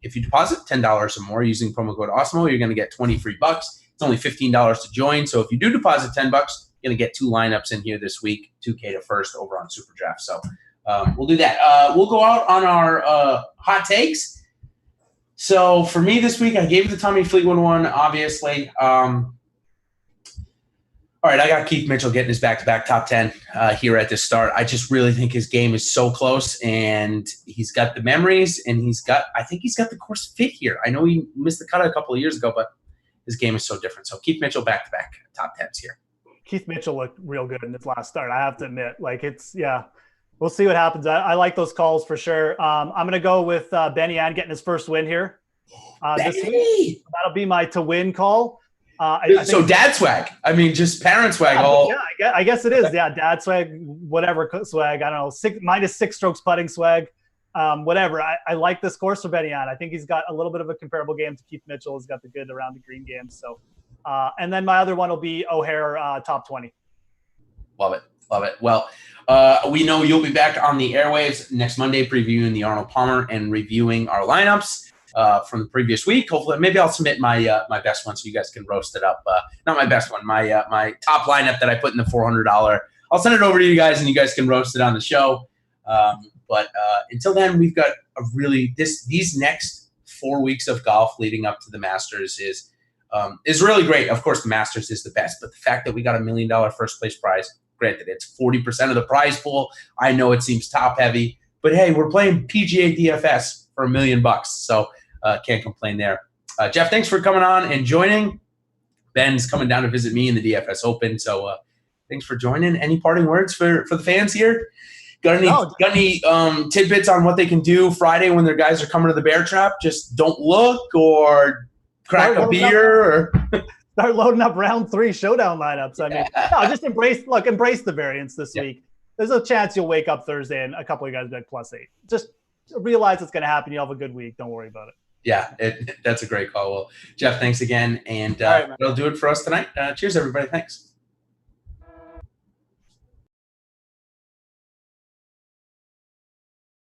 if you deposit $10 or more using promo code Osmo, you're going to get 20 free bucks. It's only $15 to join. So if you do deposit $10, you're going to get 2 lineups in here this week, 2K to first over on Superdraft. So we'll do that. We'll go out on our hot takes. So for me this week, I gave you the Tommy Fleetwood one, obviously. All right, I got Keith Mitchell getting his back-to-back top 10 here at the start. I just really think his game is so close, and he's got the memories, and I think he's got the course fit here. I know he missed the cut a couple of years ago, but his game is so different. So Keith Mitchell back-to-back top 10s here. Keith Mitchell looked real good in his last start, I have to admit. Like, we'll see what happens. I like those calls for sure. I'm going to go with Benny Ann getting his first win here this week. That'll be my to win call. So dad swag. I mean, just parent swag. Yeah, I guess it is. Yeah, dad swag, whatever swag. I don't know, minus 6 strokes putting swag, whatever. I like this course for Benny Ann. I think he's got a little bit of a comparable game to Keith Mitchell. He's got the good around the green game. So, and then my other one will be O'Hare top 20. Love it. Well, we know you'll be back on the airwaves next Monday previewing the Arnold Palmer and reviewing our lineups from the previous week. Hopefully, maybe I'll submit my my best one so you guys can roast it up. Not my best one, my top lineup that I put in the $400. I'll send it over to you guys and you guys can roast it on the show. But until then, we've got these next 4 weeks of golf leading up to the Masters is really great. Of course, the Masters is the best, but the fact that we got $1 million first place prize. Granted, it's 40% of the prize pool. I know it seems top heavy, but hey, we're playing PGA DFS for $1 million, so can't complain there. Jeff, thanks for coming on and joining. Ben's coming down to visit me in the DFS Open, so thanks for joining. Any parting words for the fans here? Got any tidbits on what they can do Friday when their guys are coming to the bear trap? Just don't look or crack a beer or start loading up round 3 showdown lineups. I mean, no, just embrace the variance this week. There's a chance you'll wake up Thursday and a couple of you guys be like +8. Just realize it's going to happen. You'll have a good week. Don't worry about it. Yeah, that's a great call. Well, Jeff, thanks again. And that'll do it for us tonight. Cheers, everybody. Thanks.